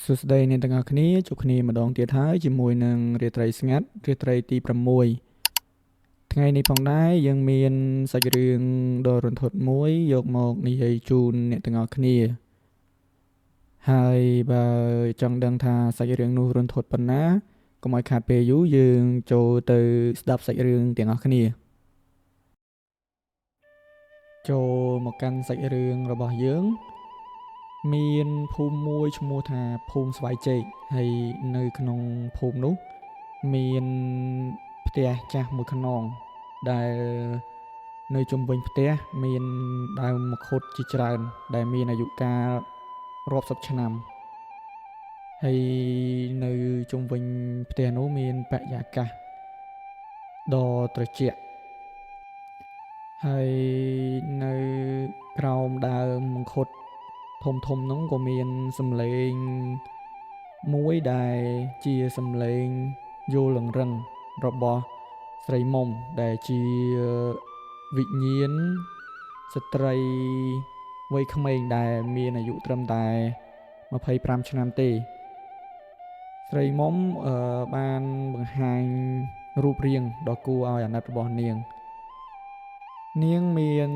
សួស្តីអ្នកទាំងអស់គ្នាជួបគ្នាម្ដងទៀតហើយជាមួយនឹងរាត្រីស្ងាត់រាត្រីទី6ថ្ងៃនេះផងដែរយើងមានសាច់រឿងដ៏រន្ធត់មួយយកមកនិយាយជូនអ្នកទាំងអស់គ្នាហើយបើចង់ដឹងថាសាច់រឿងនោះរន្ធត់ប៉ុណ្ណាកុំឲ្យខាតពេលយូរយើងចូលទៅស្ដាប់សាច់រឿងទាំងអស់គ្នាចូលមកកាន់សាច់រឿងរបស់យើងមានភូមិមួយឈ្មោះថាភូមិស្វាយជែកហើយនៅក្នុងភូមិនោះមានផ្ទះចាស់មួយខ្នងដែលនៅជុំវិញផ្ទះមានដើមមង្ឃុតជាច្រើនដែលមានអាយុកាលរាប់សិបឆ្នាំហើយនៅជុំវិញផ្ទះនោះមានបរិយាកាសដ៏ត្រជាក់ហើយនៅក្រោមដើមមង្ឃុតធំនោះក៏មានសំឡេងមួយដែលជាសំឡេងយល់រឹងរបស់ស្រីមុំដែលជាវិញ្ញាណស្ត្រីវ័យក្មេងដែលមានអាយុត្រឹមតែ25ឆ្នាំទេស្រីមុំបានបង្ហាញរូបរាងដ៏គួរឲ្យអាណិតរបស់នាងមាន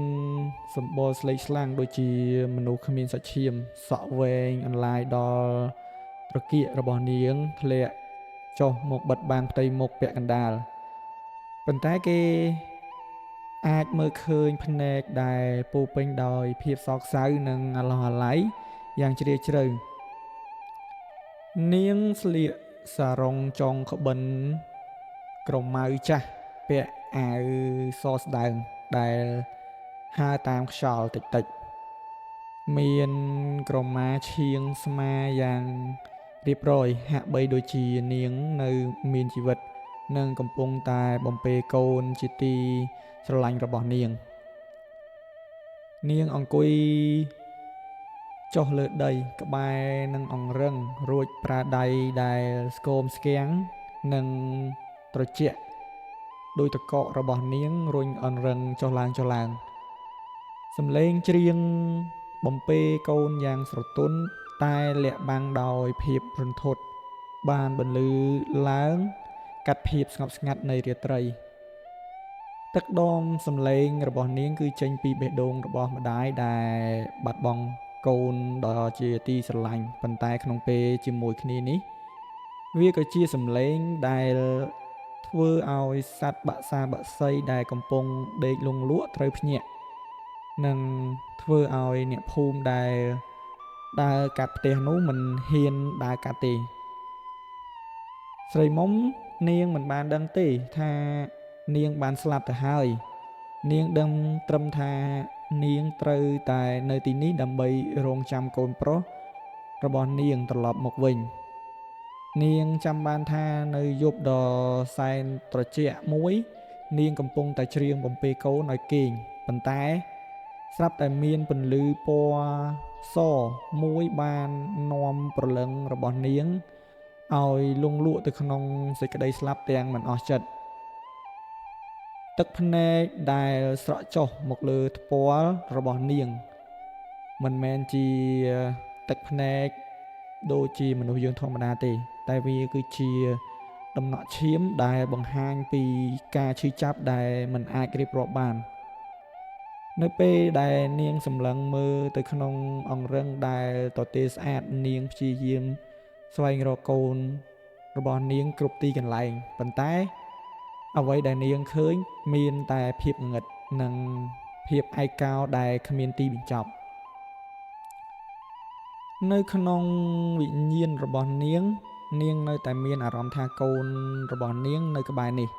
សម្បុរស្លេកស្លាំងដូចជាមនុស្សគ្មានសាច់ឈាមសក់វែងអន្លាយដល់ត្រគាករបស់នាងធ្លាក់ចុះមកបិទបាំងផ្ទៃមុខពាក់កណ្ដាលប៉ុន្តែគេអាចមើលឃើញភ្នែកដែលពោរពេញដោយភាពសោកសៅនិងអាឡោះអាល័យយ៉ាងជ្រាលជ្រៅនាងស្លៀកសារ៉ុងចុងក្បិនក្រមៅចាស់ពាក់អាវសស្ដើងដែលហើរតាមខ្យល់តិចមានក្រមាឈៀងស្មាយ៉ាងរៀបរយហាក់បីដូចជានាងនៅមានជីវិតនិងកំពុងតែបំពេកូនជាទីស្រឡាញ់របស់នាងអង្គុយចុះលើដីក្បែរនឹងអង្រឹងរួចប្រើដៃដែលស្គមស្គាំងនិងត្រជាក់ដោយតកករបស់នាងរុញអង្រឹងចុះឡើងសំឡេងច្រៀងបំពេកូនយ៉ាងស្រទន់តែលាក់បាំងដោយភាពរន្ធត់បានបន្លឺឡើងកាត់ភាពស្ងប់ស្ងាត់នៃរាត្រីទឹកដមសំឡេងរបស់នាងគឺចេញពីបេះដូងរបស់ម្ដាយដែលបាត់បង់កូនដ៏ជាទីស្រឡាញ់ប៉ុន្តែក្នុងពេលជាមួយគ្នានេះវាក៏ជាសំឡេងដែលធ្វើឲ្យសត្វបក្សាបក្សីដែលកំពុងដេកលង់លក់ត្រូវភ្ញាក់និងធ្វើឲ្យអ្នកភូមិដែលដើរកាត់ផ្ទះនោះមិនហ៊ានដើរកាត់ទេស្រីមុំនាងមិនបានដឹងទេថានាងបានស្លាប់ទៅហើយនាងដឹងត្រឹមថានាងត្រូវតែនៅទីនេះដើម្បីរងចាំកូនប្រុសរបស់នាងត្រឡប់មកវិញនាងចាំបានថានៅយប់ដ៏សែនត្រជាក់មួយនាងកំពុងតែច្រៀងបំពេកូនឲ្យគេងប៉ុន្តែស្រាប់តែមានពន្លឺពណ៌សមួយបាននាំព្រលឹងរបស់នាងឲ្យលង់លក់ទៅក្នុងសេចក្តីស្លាប់ទាំងមិនអស់ចិត្តទឹកភ្នែកដែលស្រក់ចុះមកលើថ្ពាល់របស់នាងមិនមែនជាទឹកភ្នែកដូចជាមនុស្សយើងធម្មតាទេតែវាគឺជាដំណក់ឈាមដែលបង្ហាញពីការឈឺចាប់ដែលមិនអាចរៀបរាប់បាននៅពេលដែលនាងសម្លឹងមើលទៅក្នុងអង្រឹងដែលទទេស្អាតនាងព្យាយាមស្វែងរកកូនរបស់នាងគ្រប់ទីកន្លែងប៉ុន្តែអ្វីដែលនាងឃើញមានតែភាពងងឹតនិងភាពឯកោដែលគ្មានទីបញ្ចប់នៅក្នុងវិញ្ញាណរបស់នាងនៅតែមានអារម្មណ៍ថាកូនរបស់នាងនៅក្បែរនេះ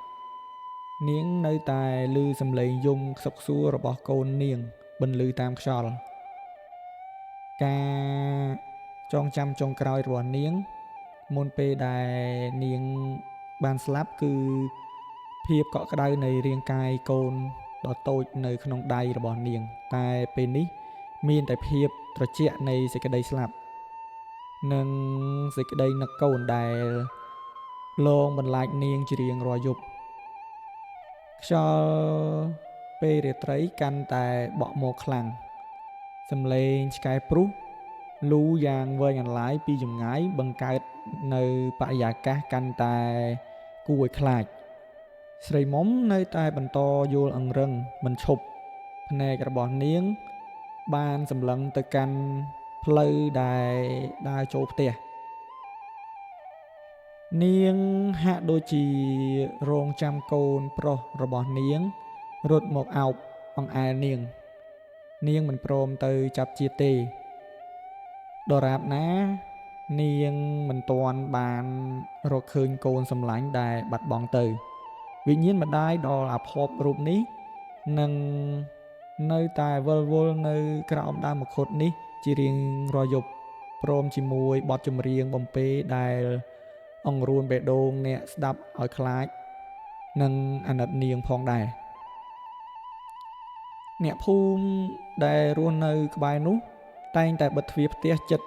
នាងនៅតែឮសំឡេងយំខ្សឹកខ្សួលរបស់កូននាងបន្លឺតាមខ្យល់ការចងចាំចុងក្រោយរបស់នាងមុនពេលដែលនាងបានស្លាប់គឺភាពកក់ក្ដៅនៃរាងកាយកូនដ៏តូចនៅក្នុងដៃរបស់នាងតែពេលនេះមានតែភាពត្រជាក់នៃសេចក្តីស្លាប់និងសេចក្តីនឹកកូនដែលលងបន្លាចនាងជារៀងរាល់យប់ខ្យល់ពេលរាត្រីកាន់តែបក់មកខ្លាំងសំឡេងឆ្កែព្រុស លូយ៉ាងវែងអន្លាយពីចម្ងាយបង្កើតនៅបរិយាកាសកាន់តែគួរឲ្យខ្លាចស្រីមុំនៅតែបន្តយល់អង្រឹងមិនឈប់ភ្នែករបស់នាងបានសម្លឹងទៅកាន់ផ្លូវដែលដើរចូលផ្ទះនាងហាក់ដូចជារងចាំកូនប្រុសរបស់នាងរត់មកអោបអង្អែលនាងមិនព្រមទៅចាប់ជាតិទេដរាបណានាងមិនទាន់បានរកឃើញកូនសម្លាញ់ដែលបាត់បង់ទៅវិញ្ញាណម្ដាយដល់អភ័ព្វរូបនេះនឹងនៅតែវិលវល់នៅក្រោមដើមមង្ឃុតនេះជារៀងរាល់យប់ព្រមជាមួយបទចម្រៀងបំពេដែលអង្រួនបេះដូងអ្នកស្ដាប់ឲ្យខ្លាចនិងអាណិតនាងផងដែរអ្នកភូមិដែលរស់នៅក្បែរនោះតែងតែបិទទ្វារផ្ទះចិត្ត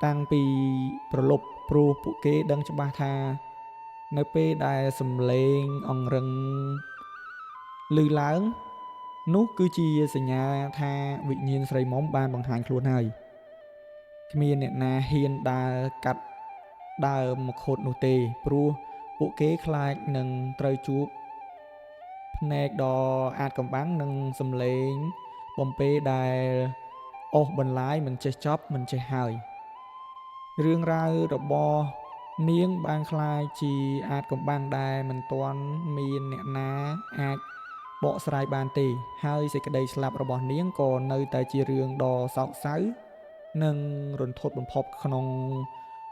តាំងពីប្រលប់ព្រោះពួកគេដឹងច្បាស់ថានៅពេលដែលសំឡេងអង្រឹងឮឡើងនោះគឺជាសញ្ញាថាវិញ្ញាណស្រីមុំបានបង្ហាញខ្លួនហើយគ្មានអ្នកណាហ៊ានដើរកាត់ដើមមង្ឃុតនោះទេព្រោះពួកគេខ្លាចនឹងត្រូវជួបភ្នែកដ៏អាតកំបាំងនិងសំឡេងបំពេដែលអូសបន្លាយមិនចេះចប់មិនចេះហើយរឿងរ៉ាវរបស់នាងបានខ្លាចជាអាចកំបាំងដែលមិនទាន់មានអ្នកណាអាចបកស្រាយបានទេហើយសេចក្តីស្លាប់របស់នាងក៏នៅតែជារឿងដ៏សោកសៅនិងរន្ធត់បំផុតក្នុង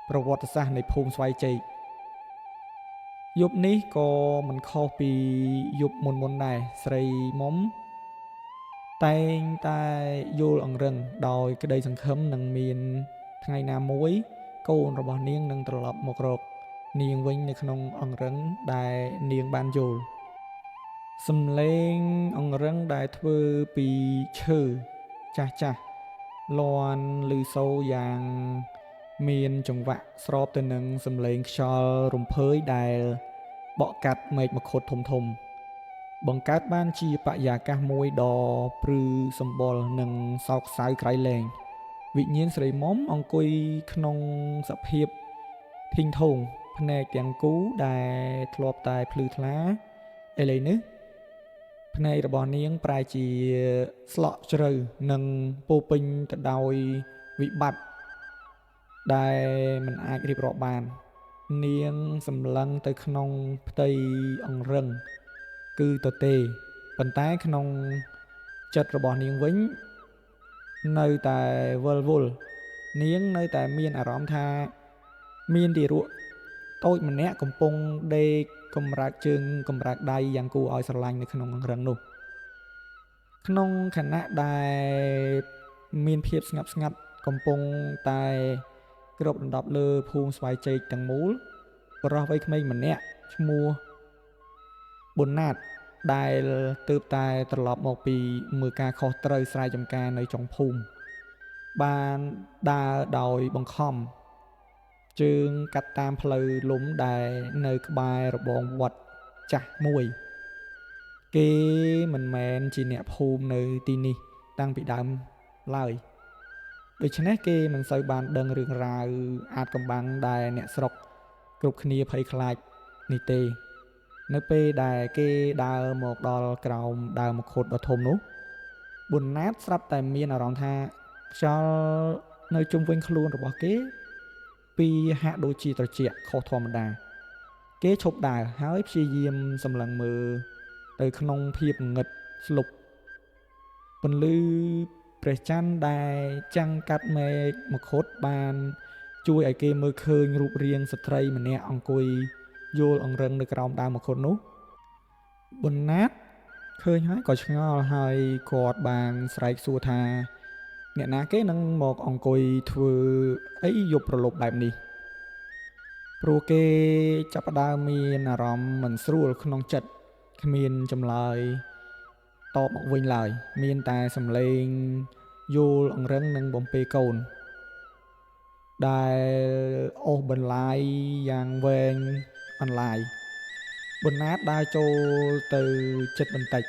ប្រវត្តិសាស្ត្រនៃភូមិស្វាយជ័យយប់នេះក៏មិនខុសពីយប់មុនដែរស្រីមុំតែងតែយល់អង្រឹងដោយក្តីសង្ឃឹមនឹងមានថ្ងៃណាមួយកូនរបស់នាងនឹងត្រឡប់មករកនាងវិញនៅក្នុងអង្រឹងដែលនាងបានយល់សំឡេងអង្រឹងដែលធ្វើពីឈើចាស់ចាស់លាន់ឮសូរយ៉ាងមានចង្វាក់ស្របទៅនឹងសំឡេងខ្យល់រំភើយដែលបក់កាត់មេឃមង្ឃុតធំធំបង្កើតបានជាបរិយាកាសមួយដ៏ព្រឺសម្បុរនិងសោកសៅក្រៃលែងវិញ្ញាណស្រីមុំអង្គុយក្នុងសភាពធីងធងភ្នែកទាំងគូដែលធ្លាប់តែភ្លឺថ្លាឥឡូវនេះភ្នែករបស់នាងប្រែជាស្លក់ជ្រៅនិងពោពេញទៅដោយវិបត្តិដែលមិនអាចរៀបរាប់បាននាងសម្លឹងទៅក្នុងផ្ទៃអង្រឹងគឺទទេប៉ុន្តែក្នុងចិត្តរបស់នាងវិញនៅតែវិលវល់នាងនៅតែមានអារម្មណ៍ថាមានទារកតូចម្នាក់កំពុងដេកកម្រើកជើងកម្រើកដៃយ៉ាងគួរឲ្យស្រឡាញ់នៅក្នុងអង្រឹងនោះក្នុងខណៈដែលមានភាពស្ងប់ស្ងាត់កំពុងតែគ្របដណ្ដប់លើភូមិស្វាយជ័យទាំងមូលបរិះវ័យក្មេងម្នាក់ឈ្មោះប៊ុនណាតដែលទើបតែត្រឡប់មកពីមើលការខុសត្រូវស្រែចម្ការនៅចុងភូមិបានដើរដោយបង្ខំជើងកាត់តាមផ្លូវលំដែលនៅក្បែររបងវត្តចាស់មួយគេមិនមែនជាអ្នកភូមិនៅទីនេះតាំងពីដើមឡើយដូច្នេះគេមិនសូវបានដឹងរឿងរ៉ាវអាចកំបាំងដែលអ្នកស្រុកគ្រប់គ្នាភ័យខ្លាចនេះទេនៅពេលដែលគេដើរមកដល់ក្រោមដើមមង្ឃុតដ៏ធំនោះប៊ុនណាតស្រាប់តែមានអារម្មណ៍ថាខ្យល់នៅជុំវិញខ្លួនរបស់គេពីហាក់ដូចជាត្រជាក់ខុសធម្មតាគេឈប់ដើរហើយព្យាយាមសម្លឹងមើលទៅក្នុងភាពងឹតស្លុបពន្លឺព្រះច័ន្ទដែលចាំងកាត់មេឃមង្ឃុតបានជួយឲ្យគេមើលឃើញរូបរាងស្ត្រីម្នាក់អង្គុយយល់អង្រឹងនៅក្រោមដើមមង្ឃុតនោះប៊ុនណាតឃើញហើយក៏ឆ្ងល់ហើយគាត់បានស្រែកសួរថាអ្នកណាគេនឹងមកអង្គុយធ្វើអីយប់ប្រលប់បែបនេះព្រោះគេចាប់ផ្ដើមមានអារម្មណ៍មិនស្រួលក្នុងចិត្តគ្មានចម្លើយតបមកវិញឡើយមានតែសំឡេងយល់អង្រឹងនិងបំពេកូនដែលអូសបន្លាយយ៉ាងវែងអន្លាយប៊ុនណាតដើរចូលទៅចិត្តបន្តិច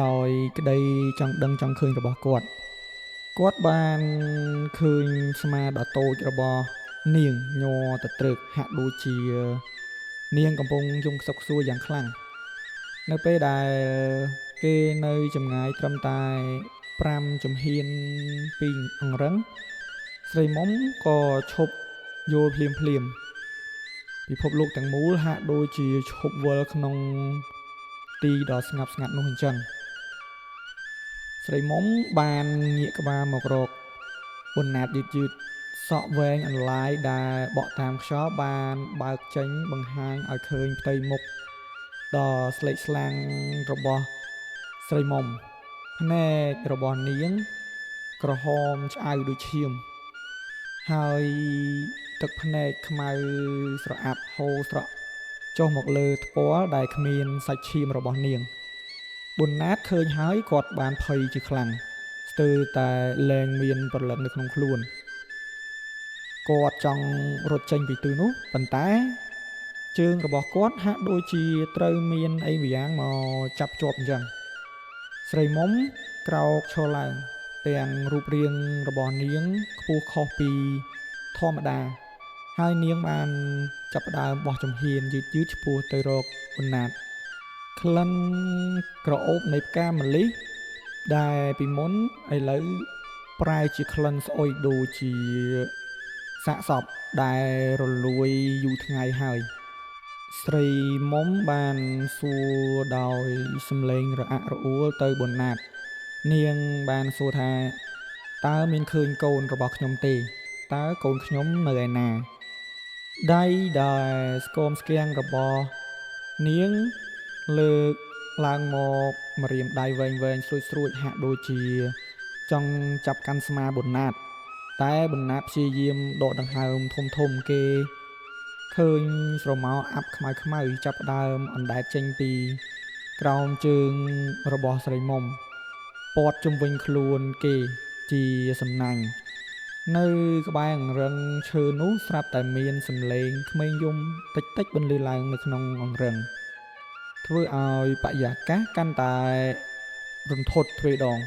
ដោយក្តីចង់ដឹងចង់ឃើញរបស់គាត់ គាត់បានឃើញស្មាដ៏តូចរបស់នាងញ័រទៅត្រឹកហាក់ដូចជានាងកំពុងយំខ្សឹកខ្សួលយ៉ាងខ្លាំងនៅពេលដែលគេនៅចម្ងាយត្រឹមតែ5ជំហានពីអង្រឹងស្រីមុំក៏ឈប់យល់ភ្លាមពិភពលោកទាំងមូលហាក់ដូចជាឈប់វិលក្នុងទីដ៏ស្ងប់ស្ងាត់នោះអញ្ចឹងស្រីមុំបានងាកក្បាលមករកបណ្ណាតយឺតសក់វែងអន្លាយដែលបក់តាមខ្យល់បានបើកចេញបង្ហាញឲ្យឃើញផ្ទៃមុខដ៏ស្លេកស្លាំងរបស់ស្រីមុំភ្នែករបស់នាងក្រហមឆ្អៅដូចឈាមហើយទឹកភ្នែកខ្មៅស្រអាប់ហូរស្រក់ចុះមកលើថ្ពាល់ដែលគ្មានសាច់ឈាមរបស់នាងប៊ុនណាតឃើញហើយគាត់បានភ័យជាខ្លាំងស្ទើរតែលែងមានព្រលឹងនៅក្នុងខ្លួនគាត់ចង់រត់ចេញពីទីនោះប៉ុន្តែជើងរបស់គាត់ហាក់ដូចជាត្រូវមានអីម្យ៉ាងមកចាប់ជាប់អញ្ចឹងស្រីមុំក្រោកឈរឡើងទាំងរូបរាងរបស់នាងខ្ពស់ខុសពីធម្មតាហើយនាងបានចាប់ផ្ដើមបោះជំហានយឺតឆ្ពោះទៅរកបណ្ណាតក្លិនក្រអូបនៃផ្កាម្លិះដែលពីមុនឥឡូវប្រែជាក្លិនស្អុយដូចជាសាកសពដែលរលួយយូរថ្ងៃហើយស្រីមុំបានសួរដោយសំឡេងរអាក់រអួលទៅប៊ុនណាតនាងបានសួរថាតើមានឃើញកូនរបស់ខ្ញុំទេតើកូនខ្ញុំនៅឯណាដៃដែលស្គមស្គាំងរបស់នាងលើកឡើងមកម្រាមដៃវែងស្រួចហាក់ដូចជាចង់ចាប់កាន់ស្មាប៊ុនណាតតែប៊ុនណាតព្យាយាមដកដង្ហើមធំគេឃើញស្រមោលអាប់ខ្មៅចាប់ផ្ដើមអណ្ដែតចេញពីក្រោមជើងរបស់ស្រីមុំព័ទ្ធជុំវិញខ្លួនគេជាសំណាញ់នៅក្បែរអង្រឹងឈើនោះស្រាប់តែមានសំឡេងក្មេងយំតិចបន្លឺឡើងនៅក្នុងអង្រឹងធ្វើឲ្យបរិយាកាសកាន់តែរន្ធត់ទ្វេដង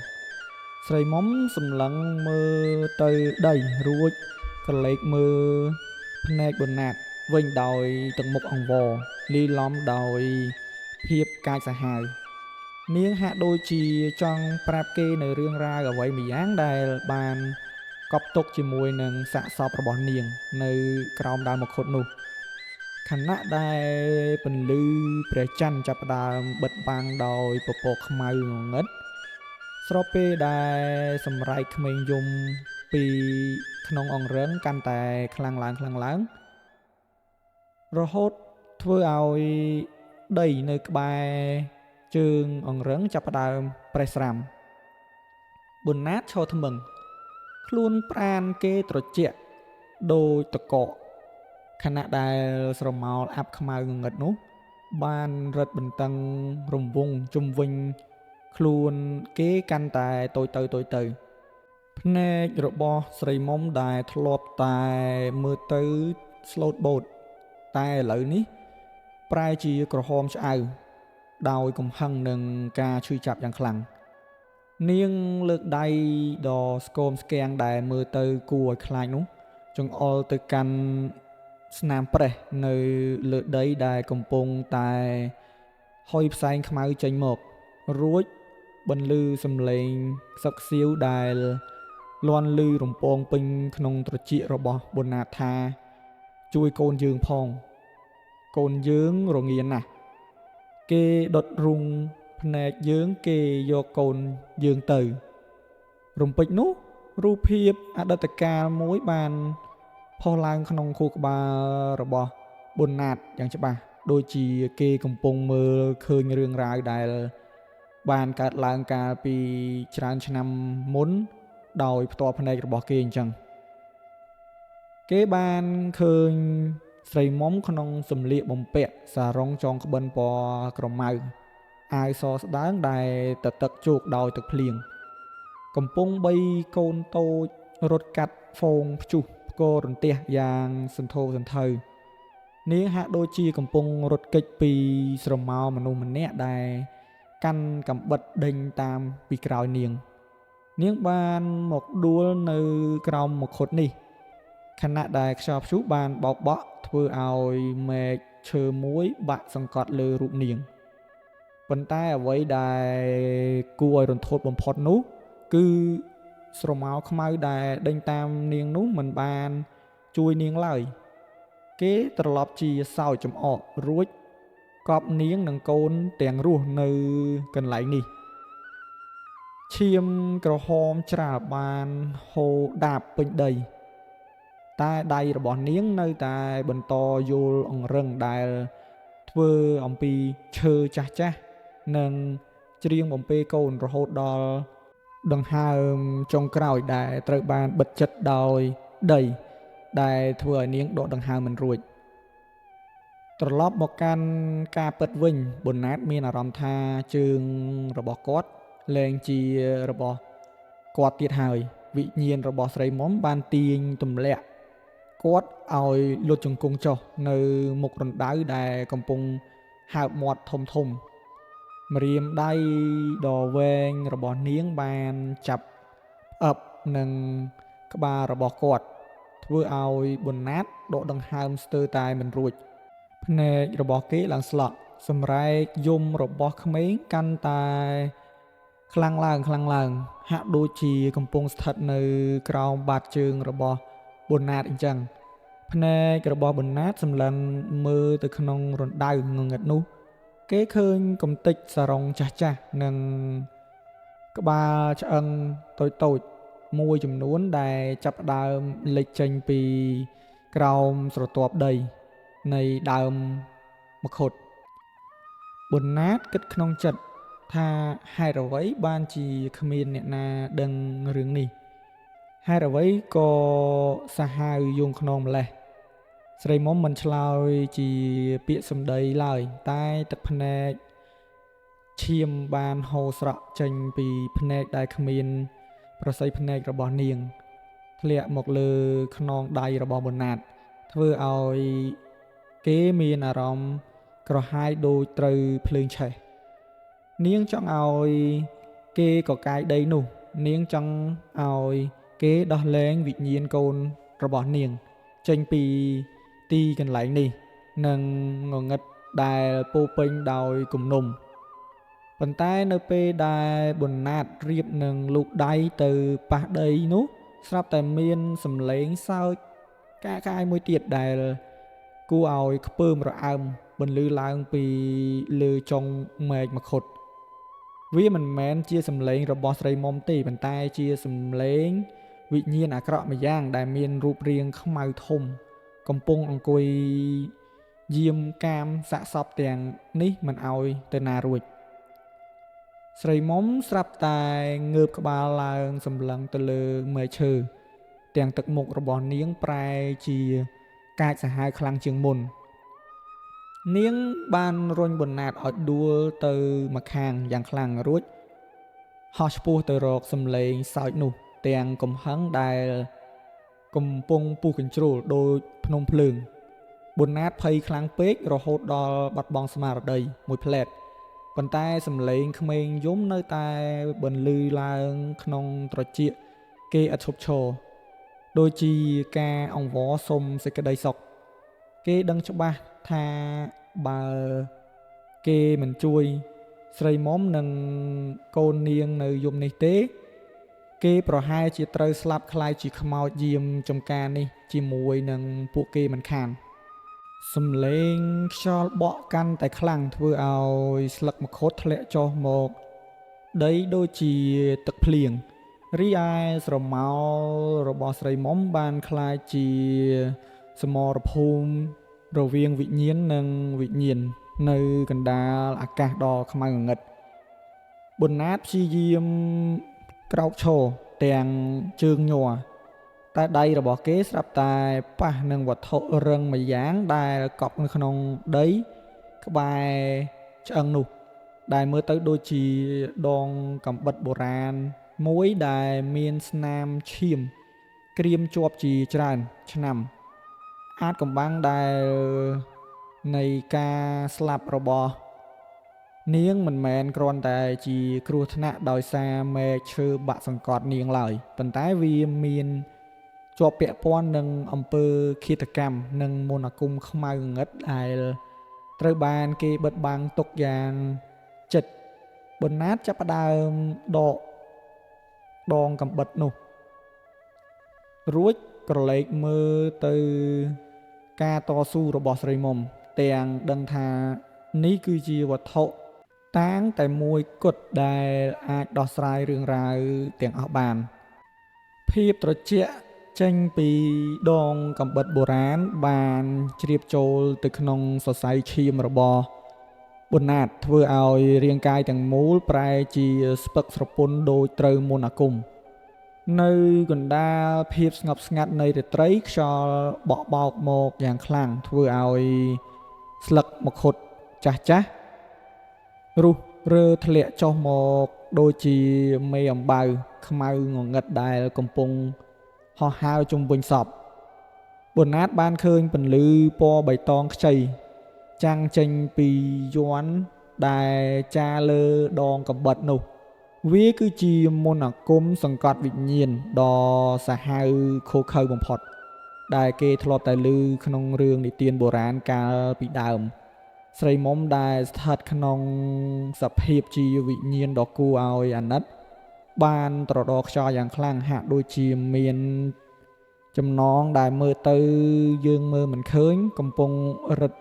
ស្រីមុំសម្លឹងមើលទៅដីរួចក៏លេចមើលភ្នែកប៊ុនណាតវិញដោយទឹកមុខអង្វរលាយឡំដោយភាពកាចសាហាវនាងហាក់ដូចជាចង់ប្រាប់គេនៅរឿងរ៉ាវអ្វីម្យ៉ាងដែលបានកប់ទុកជាមួយនឹងសាកសពរបស់នាងនៅក្រោមដើមមង្ឃុតនោះខណៈដែលពន្លឺព្រះច័ន្ទចាប់ផ្ដើមបិទបាំងដោយពពកខ្មៅងងឹតស្របពេលដែលសម្រែកក្មេងយំពីក្នុងអង្រឹងកាន់តែខ្លាំងឡើងរហូតធ្វើឲ្យដីនៅក្បែរជើងអង្រឹងចាប់ផ្ដើមប្រេះស្រាំប៊ុនណាតឈរថ្មឹងខ្លួនប្រានគេត្រជាក់ដូចតកកខណៈដែលស្រមោលអាប់ខ្មៅងងឹតនោះបានរឹតបន្តឹងរង្វង់ជុំវិញខ្លួនគេកាន់តែតូចទៅភ្នែករបស់ស្រីមុំដែលធ្លាប់តែមើលទៅស្លូតបូតតែឥឡូវនេះប្រែជាក្រហមឆ្អៅដោយកំហឹងនឹងការឈឺចាប់យ៉ាងខ្លាំងនាងលើកដៃដ៏ស្គមស្គាំងដែលមើលទៅគួរឲ្យខ្លាចនោះចង្អុលទៅកាន់ស្នាមប្រេះនៅលើដីដែលកំពុងតែហុយផ្សែងខ្មៅចេញមករួចបន្លឺសំឡេងខ្សឹកខ្សៀវដែលលាន់ឮរំពងពេញក្នុងត្រចៀករបស់ប៊ុនណាតថាជួយកូនយើងផងកូនយើងរងាណាស់គេដុតរុងភ្នែកយើងគេយកកូនយើងទៅរំពេចនោះរូបភាពអតីតកាលមួយបានផុសឡើងក្នុងខួរក្បាលរបស់ប៊ុនណាតយ៉ាងច្បាស់ដូចជាគេកំពុងមើលឃើញរឿងរ៉ាវដែលបានកើតឡើងកាលពីច្រើនឆ្នាំមុនដោយផ្ទាល់ភ្នែករបស់គេអញ្ចឹងគេបានឃើញស្រីមុំក្នុងសម្លៀកបំពាក់សារុងចងក្បិនពណ៌ក្រមៅអាវសស្ដើងដែលទឹកជោកដោយទឹកភ្លៀងកំពុងបីកូនតូចរត់កាត់ហ្វូងព្យុះផ្គររន្ទះយ៉ាងសន្ធោសន្ធៅនាងហាក់ដូចជាកំពុងរត់គេចពីស្រមោលមនុស្សម្នាក់ដែលកាន់កាំបិតដេញតាមពីក្រោយនាង នាងបានមកដួលនៅក្រោមមង្ឃុតនេះខណៈដែលខ្យល់ព្យុះបានបោកបក់ធ្វើឲ្យមែកឈើមួយបាក់សង្កត់លើរូបនាងប៉ុន្តែអ្វីដែលគួរឲ្យរន្ធត់បំផុតនោះគឺស្រមោលខ្មៅដែលដេញតាមនាងនោះមិនបានជួយនាងឡើយគេត្រឡប់ជាសោចចំអករួចកប់នាងនិងកូនទាំងរស់នៅកន្លែងនេះឈាមក្រហមច្រាលបានហូរដាបពេញដីតែដៃរបស់នាងនៅតែបន្តយល់អង្រឹងដែលធ្វើអំពីឈើចាស់ចាស់និងច្រៀងបំពេកូនរហូតដល់ដង្ហើមចុងក្រោយដែលត្រូវបានបិទជិតដោយដីដែលធ្វើឲ្យនាងដកដង្ហើមមិនរួចត្រឡប់មកកាន់ការពិតវិញប៊ុនណាតមានអារម្មណ៍ថាជើងរបស់គាត់លែងជារបស់គាត់ទៀតហើយវិញ្ញាណរបស់ស្រីមុំបានទាញទម្លាក់គាត់ឲ្យលុតជង្គង់ចុះនៅមុខរណ្ដៅដែលកំពុងហើបមាត់ធំធំម្រាមដៃដ៏វែងរបស់នាងបានចាប់អឹបនឹងក្បាលរបស់គាត់ធ្វើឲ្យប៊ុនណាតដកដង្ហើមស្ទើរតែមិនរួចភ្នែករបស់គេឡើងស្លក់សម្រែកយំរបស់ក្មេងកាន់តែខ្លាំងឡើងហាក់ដូចជាកំពុងស្ថិតនៅក្រោមបាតជើងរបស់ប៊ុនណាតអញ្ចឹងភ្នែករបស់ប៊ុនណាតសម្លឹងមើលទៅក្នុងរណ្ដៅងងឹតនោះគេឃើញកំទេចសារ៉ុងចាស់និងក្បាលឆ្អឹងតូចមួយចំនួនដែលចាប់ផ្ដើមលេចចេញពីក្រោមស្រទាប់ដីនៃដើមមង្ឃុតប៊ុនណាតគិតក្នុងចិត្តថាហេតុអ្វីបានជាគ្មានអ្នកណាដឹងរឿងនេះហេតុអ្វីក៏សាហាវយងខ្នងម្លេះស្រីមុំមិនឆ្លើយជាពាក្យសម្ដីឡើយតែទឹកភ្នែកឈាមបានហូរស្រក់ចេញពីភ្នែកដែលគ្មានប្រស័យភ្នែករបស់នាងធ្លាក់មកលើខ្នងដៃរបស់ប៊ុនណាតធ្វើឲ្យគេមានអារម្មណ៍ក្រហាយដូចត្រូវភ្លើងឆេះនាងចង់ឲ្យគេកកាយដីនោះនាងចង់ឲ្យគេដោះលែងវិញ្ញាណកូនរបស់នាងចេញពីទីកន្លែងនេះនិងងងឹតដែលពោពេញដោយគំនុំប៉ុន្តែនៅពេលដែលប៊ុនណាតរៀបនឹងលូកដៃទៅប៉ះដីនោះស្រាប់តែមានសំឡេងសើចកាយមួយទៀតដែលគួរឲ្យខ្ពើមរអើមបន្លឺឡើងពីលើចុងមែកមង្ឃុតវាមិនមែនជាសំឡេងរបស់ស្រីមុំទេប៉ុន្តែជាសំឡេងវិញ្ញាណអាក្រក់ម្យ៉ាងដែលមានរូបរាងខ្មៅធំកំពុងអង្គុយយាមកាមសាកសពទាំងនេះមិនឲ្យទៅណារួចស្រីមុំស្រាប់តែងើបក្បាលឡើងសម្លឹងទៅលើមែកឈើទាំងទឹកមុខរបស់នាងប្រែជាកាចសាហាវខ្លាំងជាងមុននាងបានរុញប៊ុនណាតឲ្យដួលទៅម្ខាងយ៉ាងខ្លាំងរួចហោះឆ្ពោះទៅរកសំឡេងសើចនោះទាំងកំហឹងដែលកំពុងពុះកញ្ជ្រោលដោយភ្នំភ្លើងប៊ុនណាតភ័យខ្លាំងពេករហូតដល់បាត់បង់ស្មារតីមួយផ្លែតប៉ុន្តែសំឡេងក្មេងយំនៅតែបន្លឺឡើងក្នុងត្រចៀកគេឥតឈប់ឈរដូចជាការអង្វរសុំសេចក្តីសុខគេដឹងច្បាស់ថាបើគេមិនជួយស្រីមុំនិងកូននាងនៅយប់នេះទេគេប្រហែលជាត្រូវស្លាប់ខ្លាយជាខ្មោចយាមចំការនេះជាមួយនឹងពួកគេមិនខានសំឡេងខ្យល់បក់កាន់តែខ្លាំងធ្វើឲ្យស្លឹកមង្ឃុតធ្លាក់ចុះមកដីដូចជាទឹកភ្លៀងរីឯស្រមោលរបស់ស្រីមុំបានក្លាយជាសមរភូមិរវាងវិញ្ញាណនិងវិញ្ញាណនៅកណ្ដាលអាកាសដ៏ខ្មៅងងឹតប៊ុនណាតព្យាយាមក្រោកឈរទាំងជើងញ័រតែដៃរបស់គេស្រាប់តែប៉ះនឹងវត្ថុរឹងមួយយ៉ាងដែលកប់នៅក្នុងដីក្បែរឆ្អឹងនោះដែលមើលទៅដូចជាដងកាំបិតបុរាណមួយដែលមានស្នាមឈាមក្រៀមជាប់ជាច្រើនឆ្នាំអាចកំបាំងដែលនៃការស្លាប់របស់ នាងមិនមែនគ្រាន់តែជាគ្រោះថ្នាក់ដោយសារមែកឈើបាក់សង្កត់នាងឡើយប៉ុន្តែវាមានជាប់ពាក់ព័ន្ធនឹងអំពើឃាតកម្មនិងមន្តអាគមខ្មៅងងឹតដែលត្រូវបានគេបិទបាំងទុកយ៉ាងជិតប៊ុនណាតចាប់ផ្ដើមដកដងកំបិតនោះរួចក្រឡេកមើលទៅការតស៊ូរបស់ស្រីមុំទាំងដឹងថានេះគឺជាវត្ថុតាងតែមួយគត់ដែលអាចដោះស្រាយរឿងរ៉ាវទាំងអស់បានភាពត្រជាក់ចេញពីដងកំបិតបុរាណបានជ្រាបចូលទៅក្នុងសរសៃឈាមរបស់ប៊ុនណាតធ្វើឲ្យរាងកាយទាំងមូលប្រែជាស្ពឹកស្រពន់ដូចត្រូវមន្តអាគមនៅកណ្ដាលភាពស្ងប់ស្ងាត់នៃរាត្រីខ្យល់បក់បោកមកយ៉ាងខ្លាំងធ្វើឲ្យស្លឹកមង្ឃុតចាស់ចាស់រុះរើធ្លាក់ចុះមកដូចជាមេអំបៅខ្មៅងងឹតដែលកំពុងហោះហើរជុំវិញសពប៊ុនណាតបានឃើញពន្លឺពណ៌បៃតងខ្ចីចាំងចេញពីយ័ន្តដែលចារលើដងកំបិតនោះវាគឺជាមន្តអាគមសង្កត់វិញ្ញាណដ៏សាហាវឃោរឃៅបំផុតដែលគេធ្លាប់តែឮក្នុងរឿងនិទានបុរាណកាលពីដើមស្រីមុំដែលស្ថិតក្នុងសភាពជាវិញ្ញាណដ៏គួរឲ្យអាណិតបានត្រដរខ្យល់យ៉ាងខ្លាំងហាក់ដូចជាមានចំណងដែលមើលទៅយើងមើលមិនឃើញកំពុងរឹត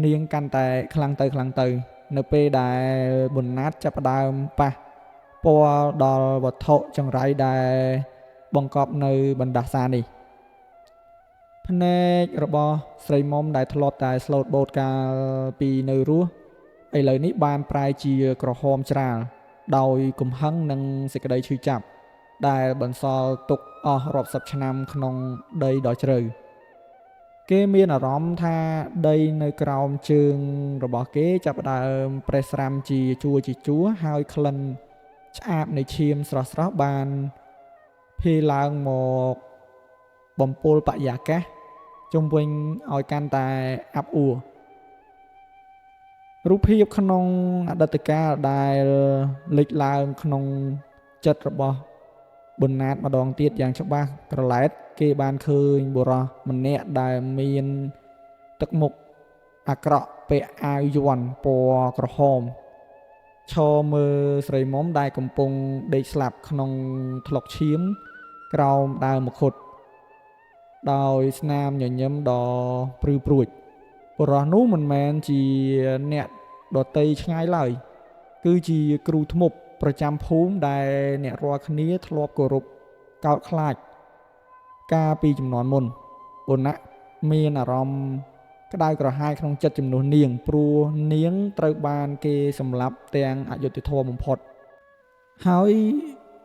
នាងកាន់តែខ្លាំងទៅនៅពេលដែលប៊ុនណាតចាប់ផ្ដើមប៉ះពាល់ដល់វត្ថុចង្រៃដែលបង្កប់នៅបណ្ដាសានេះភ្នែករបស់ស្រីមុំដែលធ្លាប់តែស្លូតបូតកាលពីនៅរស់ឥឡូវនេះបានប្រែជាក្រហមច្រាលដោយកំហឹងនិងសេចក្តីឈឺចាប់ដែលបន្សល់ទុកអស់រាប់សិបឆ្នាំក្នុងដីដ៏ជ្រៅគេមានអារម្មណ៍ថាដីនៅក្រោមជើងរបស់គេចាប់ផ្ដើមប្រេះស្រាំជាជួរហើយក្លិនឆ្អាបនៃឈាមស្រស់បានភាយឡើងមកបំពុលបរិយាកាសជុំវិញឲ្យកាន់តែអាប់អួររូបភាពក្នុងអតីតកាលដែលលេចឡើងក្នុងចិត្តរបស់ប៊ុនណាតម្ដងទៀតយ៉ាងច្បាស់ក្រឡែតគេបានឃើញបុរសម្នាក់ដែលមានទឹកមុខអាក្រក់ពាក់អាវយ័ន្តពណ៌ក្រហមឈរមើលស្រីមុំដែលកំពុងដេកស្លាប់ក្នុងថ្លុកឈាមក្រោមដើមមង្ឃុតដោយស្នាមញញឹមដ៏ព្រឺព្រួចបុរសនោះមិនមែនជាអ្នកដតីឆ្ងាយឡើយគឺជាគ្រូធ្មប់ប្រចាំភូមិដែលអ្នករាល់គ្នាធ្លាប់គោរពកោតខ្លាចកាលពីជំនាន់មុនប៊ុនណាមានអារម្មណ៍ក្តៅក្រហាយក្នុងចិត្តជំនួសនាងព្រោះនាងត្រូវបានគេសម្លាប់ទាំងអយុត្តិធម៌បំផុតហើយ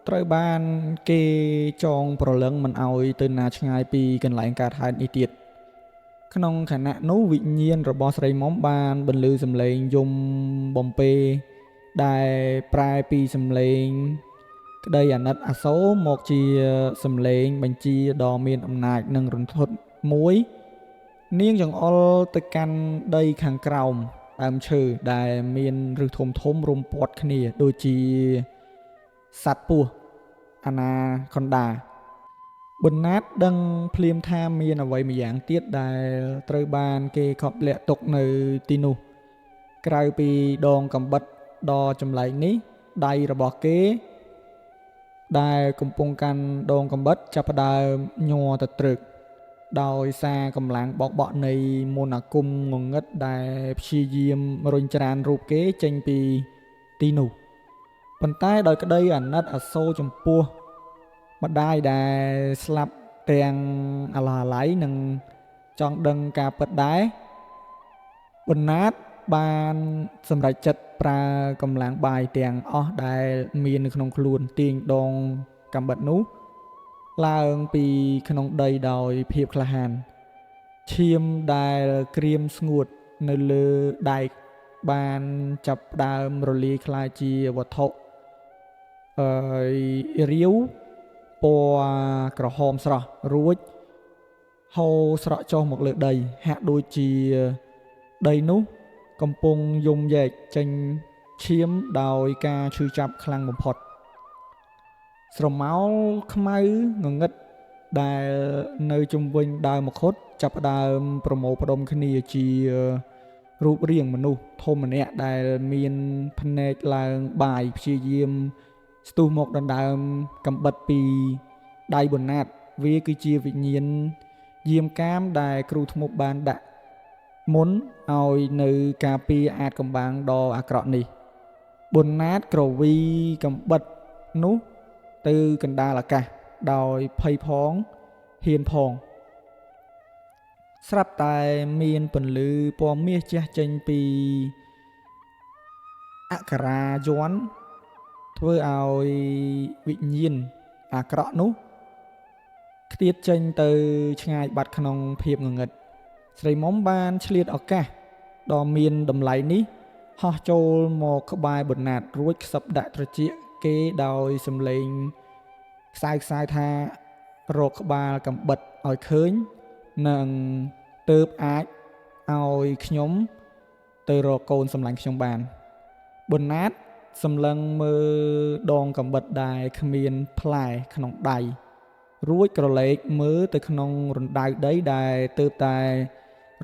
ត្រូវបានគេចងប្រលឹងមិនអោយទៅណាឆ្ងាយពីកន្លែងកើតហេតុនេះទៀតក្នុងខណៈនោះវិញ្ញាណរបស់ស្រីមុំបានបន្លឺសំឡេងយំបំពេដែលប្រែពីសំឡេងក្តីអាណិតអាសូរមកជាសំឡេងបញ្ជាដ៏មានអំណាចនិងរន្ធត់មួយនាងចង្អុលទៅកាន់ដីខាងក្រោមដើមឈើដែលមានឫសធំរុំព័ទ្ធគ្នាដូចជាសត្វពស់អាណាខុនដាប៊ុនណាតដឹងភ្លាមថាមានអ្វីម្យ៉ាងទៀតដែលត្រូវបានគេខប់លាក់ទុកនៅទីនោះក្រៅពីដងកំបិតដ៏ចម្លែកនេះដៃរបស់គេដែលកំពុងកាន់ដងកំបិតចាប់ផ្ដើមញ័រទៅត្រឹកដោយសារកម្លាំងបោកបក់នៃមន្តអាគមងងឹតដែលព្យាយាមរុញច្រានរូបគេចេញពីទីនោះប៉ុន្តែដោយក្តីអាណិតអាសូរចំពោះម្ដាយដែលស្លាប់ទាំងអាឡោះអាល័យនិងចង់ដឹងការពិតដែរប៊ុនណាតបានសម្រេចចិត្តប្រើកម្លាំងបាយទាំងអស់ដែលមាននៅក្នុងខ្លួនទាញដងកំបិតនោះឡើងពីក្នុងដីដោយភាពក្លាហានឈាមដែលក្រៀមស្ងួតនៅលើដែកបានចាប់ផ្ដើមរលាយคล้ายជាវត្ថុរាវពណ៌ក្រហមស្រស់រួចហូរស្រក់ចុះមកលើដីហាក់ដូចជាដីនោះកំពុងយំយ៉ែកចេញ ឈាមដោយការឈឺចាប់ខ្លាំងបំផុតស្រមោលខ្មៅងងឹតដែលនៅជុំវិញដើមមង្ឃុតចាប់ផ្ដើមប្រមូលផ្ដុំគ្នាជារូបរាងមនុស្សធំម្នាក់ដែលមានភ្នែកឡើងបាយព្យាយាមស្ទុះមកដណ្ដើមកំបិតពីដៃប៊ុនណាតវាគឺជាវិញ្ញាណយាមកាមដែលគ្រូធ្មប់បានដាក់មុនឲ្យនៅការពារអាចកំបាំងដ៏អាក្រក់នេះប៊ុនណាតក្រវីកំបិតនោះទៅកណ្ដាលអាកាសដោយភ័យផងហ៊ានផងស្រាប់តែមានពន្លឺពណ៌មាសជះចេញពីអក្ខរាយ័ន្តធ្វើឲ្យវិញ្ញាណអាក្រក់នោះខ្ទាតចេញទៅឆ្ងាយបាត់ក្នុងភាពងងឹតស្រីមុំបានឆ្លៀតឱកាសដ៏មានតម្លៃនេះហោះចូលមកក្បែរប៊ុនណាតរួចខ្សឹបដាក់ត្រចៀកគេដោយសំឡេងខ្សៅថារកក្បាលកំបិតឲ្យឃើញនឹងទើបអាចឲ្យខ្ញុំទៅរកកូនសម្លាញ់ខ្ញុំបានប៊ុនណាតសម្លឹងមើលដងកំបិតដែលគ្មានផ្លែក្នុងដៃរួចក្រឡេកមើលទៅក្នុងរណ្ដៅដីដែលទើបតែ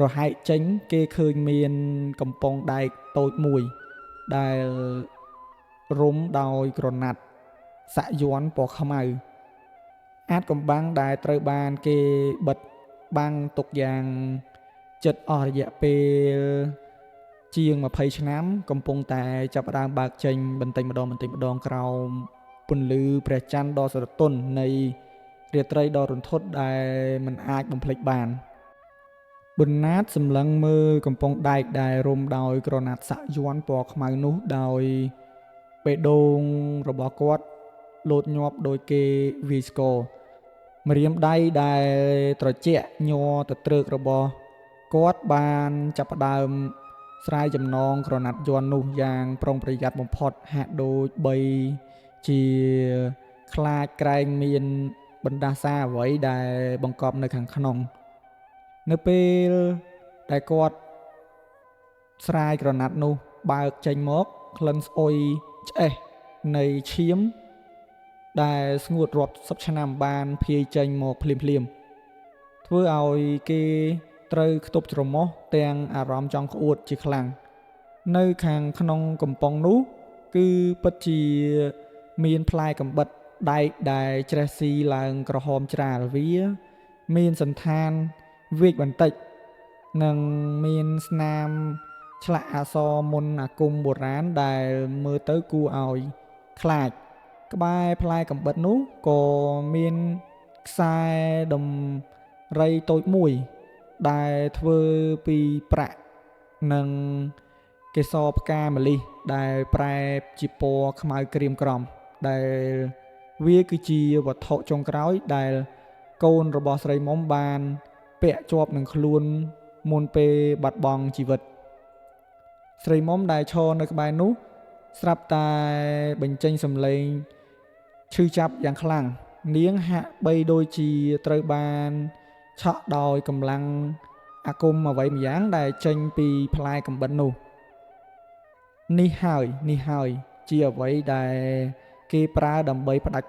រហែកចេញគេឃើញមានកំប៉ុងដែកតូចមួយដែលរុំដោយក្រណាត់សាក់យ័ន្តពណ៌ខ្មៅអាចកំបាំងដែលត្រូវបានគេបិទបាំងទុកយ៉ាងជិតអស់រយៈពេលជាង20ឆ្នាំកំពុងតែចាប់ផ្ដើមបើកចេញបន្តិចម្ដងក្រោមពន្លឺព្រះច័ន្ទដ៏ស្រទន់នៃរាត្រីដ៏រន្ធត់ដែលមិនអាចបំភ្លេចបានប៊ុនណាតសម្លឹងមើលកំប៉ុងដែកដែលរុំដោយក្រណាត់សាក់យ័ន្តពណ៌ខ្មៅនោះដោយបេះដូងរបស់គាត់លោតញាប់ដោយគេវាយស្គរម្រាមដៃដែលត្រជាក់ញ័រទៅត្រើករបស់គាត់បានចាប់ផ្ដើមស្រាយចំណងក្រណាត់យ័ន្តនោះយ៉ាងប្រុងប្រយ័ត្នបំផុតហាក់ដូចបីជាខ្លាចក្រែងមានបណ្ដាសាអ្វីដែលបង្កប់នៅខាងក្នុងនៅពេលដែលគាត់ស្រាយក្រណាត់នោះបើកចេញមកក្លិនស្អុយឆ្អេះនៃឈាមដែលស្ងួតរាប់សិបឆ្នាំបានភាយចេញមកភ្លាមធ្វើឲ្យគេត្រូវខ្ទប់ច្រមុះទាំងអារម្មណ៍ចង់ក្អួតជាខ្លាំងនៅខាងក្នុងកំប៉ុងនោះគឺពិតជាមានផ្លែកំបិតដែកដែលច្រេះស៊ីឡើងក្រហមច្រាលវាមានសន្តានវែកបន្តិចនិងមានស្នាមឆ្លាក់អក្សរមុនអាគមបុរាណដែលមើលទៅគួរឲ្យខ្លាចក្បែរផ្លែកំបិតនោះក៏មានខ្សែដំរីតូចមួយដែលធ្វើពីប្រាក់និងកេសរផ្កាម្លិះដែលប្រែជាពណ៌ខ្មៅក្រៀមក្រំដែលវាគឺជាវត្ថុចុងក្រោយដែលកូនរបស់ស្រីមុំបានពាក់ជាប់នឹងខ្លួនមុនពេលបាត់បង់ជីវិតស្រីមុំដែលឈរនៅក្បែរនោះស្រាប់តែបញ្ចេញសំឡេងឈឺចាប់យ៉ាងខ្លាំងនាងហាក់បីដូចជាត្រូវបានឆក់ដោយកម្លាំងអាគមអ្វីម្យ៉ាងដែលចេញពីផ្លែកំបិតនោះនេះហើយជាអ្វីដែលគេប្រើដើម្បីផ្ដាច់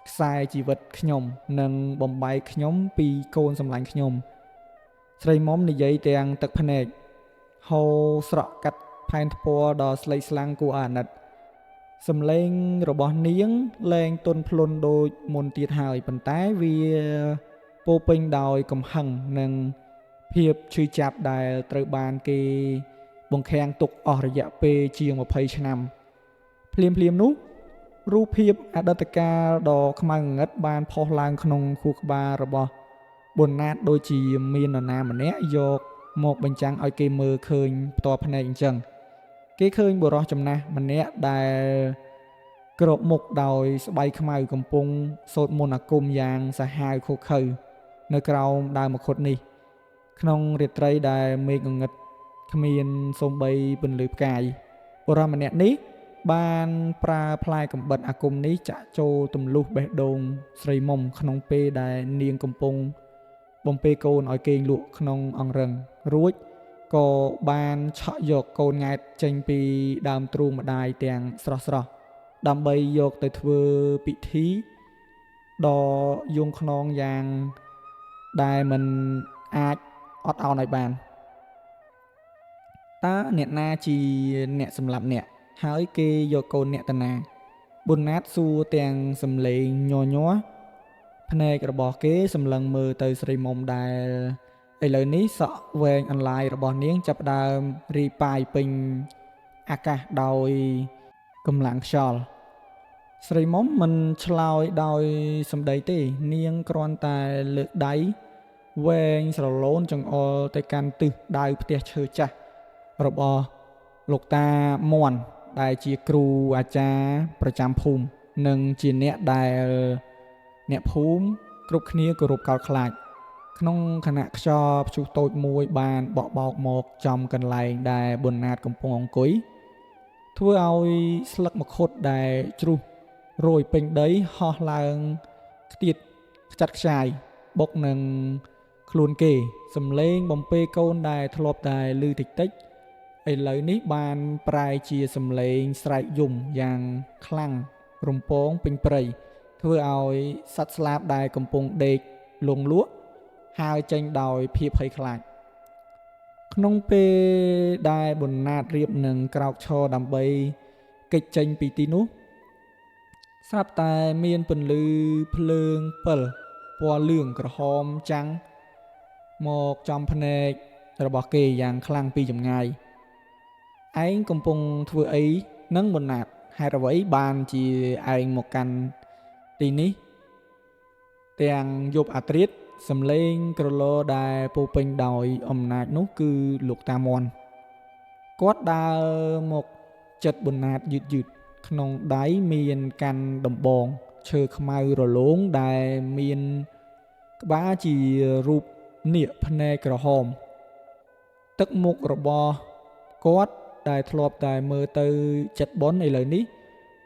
ខ្សែជីវិតខ្ញុំនិងបំបែកខ្ញុំពីកូនសម្លាញ់ខ្ញុំស្រីមុំនិយាយទាំងទឹកភ្នែកហូរស្រក់កាត់ផែនថ្ពាល់ដ៏ស្លេកស្លាំងគួរអាណិតសំឡេងរបស់នាងលែងទន់ភ្លន់ដូចមុនទៀតហើយប៉ុន្តែវាពោពេញដោយកំហឹងនិងភាពឈឺចាប់ដែលត្រូវបានគេបង្ខាំងទុកអស់រយៈពេលជាង20ឆ្នាំភ្លាមនោះរូបភាពអតីតកាលដ៏ខ្មៅងងឹតបានផុសឡើងក្នុងខួរក្បាលរបស់ប៊ុនណាតដូចជាមាននរណាម្នាក់យកមកបញ្ចាំងឲ្យគេមើលឃើញផ្ទាល់ភ្នែកអញ្ចឹងគេឃើញបុរសចំណាស់ម្នាក់ដែលក្របមុខដោយស្បៃខ្មៅកំពុងសូត្រមន្តអាគមយ៉ាងសាហាវឃោរឃៅនៅក្រោមដើមមង្ឃុតនេះក្នុងរាត្រីដែលមេឃងងឹតគ្មានសូម្បីពន្លឺផ្កាយបុរសម្នាក់នេះបានប្រើផ្លែកំបិតអាគមនេះចាក់ចូលទម្លុះបេះដូងស្រីមុំក្នុងពេលដែលនាងកំពុងបំពេកូនឲ្យគេងលក់ក្នុងអង្រឹងរួច ក៏បានឆក់យកកូនង៉ែតចេញពីដើមទ្រូងម្ដាយទាំងស្រស់ៗដើម្បីយកទៅធ្វើពិធីដ៏យងខ្នងយ៉ាងដែលមិនអាចអត់ឱនឲ្យបានតើអ្នកណាជាអ្នកសម្លាប់អ្នកហើយគេយកកូនអ្នកទៅណាប៊ុនណាតសួរទាំងសំឡេងញ័រភ្នែករបស់គេសម្លឹងមើលទៅស្រីមុំដែលឥឡូវនេះសក់វែងអន្លាយរបស់នាងចាប់ផ្ដើមរីប៉ាយពេញអាកាសដោយកម្លាំងខ្យល់ស្រីមុំមិនឆ្លើយដោយសម្ដីទេនាងគ្រាន់តែលើកដៃវែងស្រឡូនចង្អុលទៅកាន់ទិសដៅផ្ទះឈើចាស់របស់លោកតាមាន់ដែលជាគ្រូអាចារ្យប្រចាំភូមិនិងជាអ្នកដែលអ្នកភូមិគ្រប់គ្នាគោរពកោតខ្លាចក្នុងខណៈខ្យល់ព្យុះតូចមួយបានបក់បោកមកចំកន្លែងដែលប៊ុនណាតកំពុងអង្គុយធ្វើឲ្យស្លឹកម្ឃុតដែលជ្រុះរោយពេញដីហោះឡើងខ្ទាតខ្ចាត់ខ្ចាយបុកនឹងខ្លួនគេសំឡេងបំពេកូនដែលធ្លាប់តែឮតិចតិចឥឡូវនេះបានប្រែជាសំឡេងស្រែកយំយ៉ាងខ្លាំងរំពងពេញព្រៃធ្វើឲ្យសត្វស្លាបដែលកំពុងដេកលងលក់ហើរចេញដោយភាពភ័យខ្លាចក្នុងពេលដែលប៊ុនណាតរៀបនឹងក្រោកឈរដើម្បីគេចចេញពីទីនោះស្រាប់តែមានពន្លឺភ្លើងពិលពណ៌លឿងក្រហមចាំងមកចំភ្នែករបស់គេយ៉ាងខ្លាំងពីចម្ងាយឯងកំពុងធ្វើអីនឹងប៊ុនណាតហេតុអ្វីបានជាឯងមកកាន់ទីនេះទាំងយប់អាត្រៀតសំឡេងក្រឡដែលពោពេញដោយអំណាចនោះគឺលោកតាមាន់គាត់ដើរមកចិត្តប៊ុនណាតយឺតក្នុងដៃមានកាន់ដំបងឈើខ្មៅរលោងដែលមានក្បាលជារូបនាគភ្នែកក្រហមទឹកមុខរបស់គាត់ដែលធ្លាប់តែមើលទៅចិត្តបនឥឡូវនេះ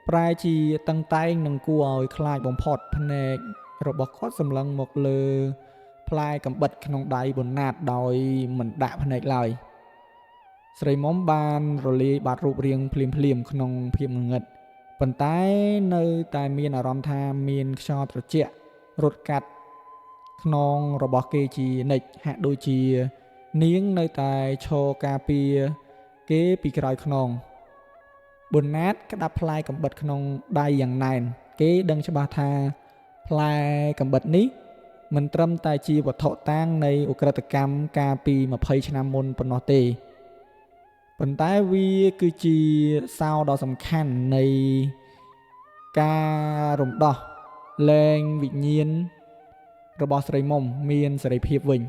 ប្រែជាតឹងតែងនឹងគួរឲ្យខ្លាចបំផុតភ្នែករបស់គាត់សម្លឹងមកលើផ្លែកំបិតក្នុងដៃប៊ុនណាតដោយមិនដាក់ភ្នែកឡើយស្រីមុំបានរលាយបាត់រូបរាងភ្លាមក្នុងភាពងងឹតប៉ុន្តែនៅតែមានអារម្មណ៍ថាមានខ្យល់ត្រជាក់រត់កាត់ខ្នងរបស់គេជានិច្ចហាក់ដូចជានាងនៅតែឈរការពារគេពីក្រោយខ្នងប៊ុនណាតក្តាប់ផ្លែកំបិតក្នុងដៃយ៉ាងណែនគេដឹងច្បាស់ថាផ្លែកំបិតនេះមិនត្រឹមតែជាវត្ថុតាងនៃឧក្រិដ្ឋកម្មកាលពី20ឆ្នាំមុនប៉ុណ្ណោះទេប៉ុន្តែវាគឺជាសោរដ៏សំខាន់នៃការរំដោះលែងវិញ្ញាណរបស់ស្រីមុំមានសេរីភាពវិញ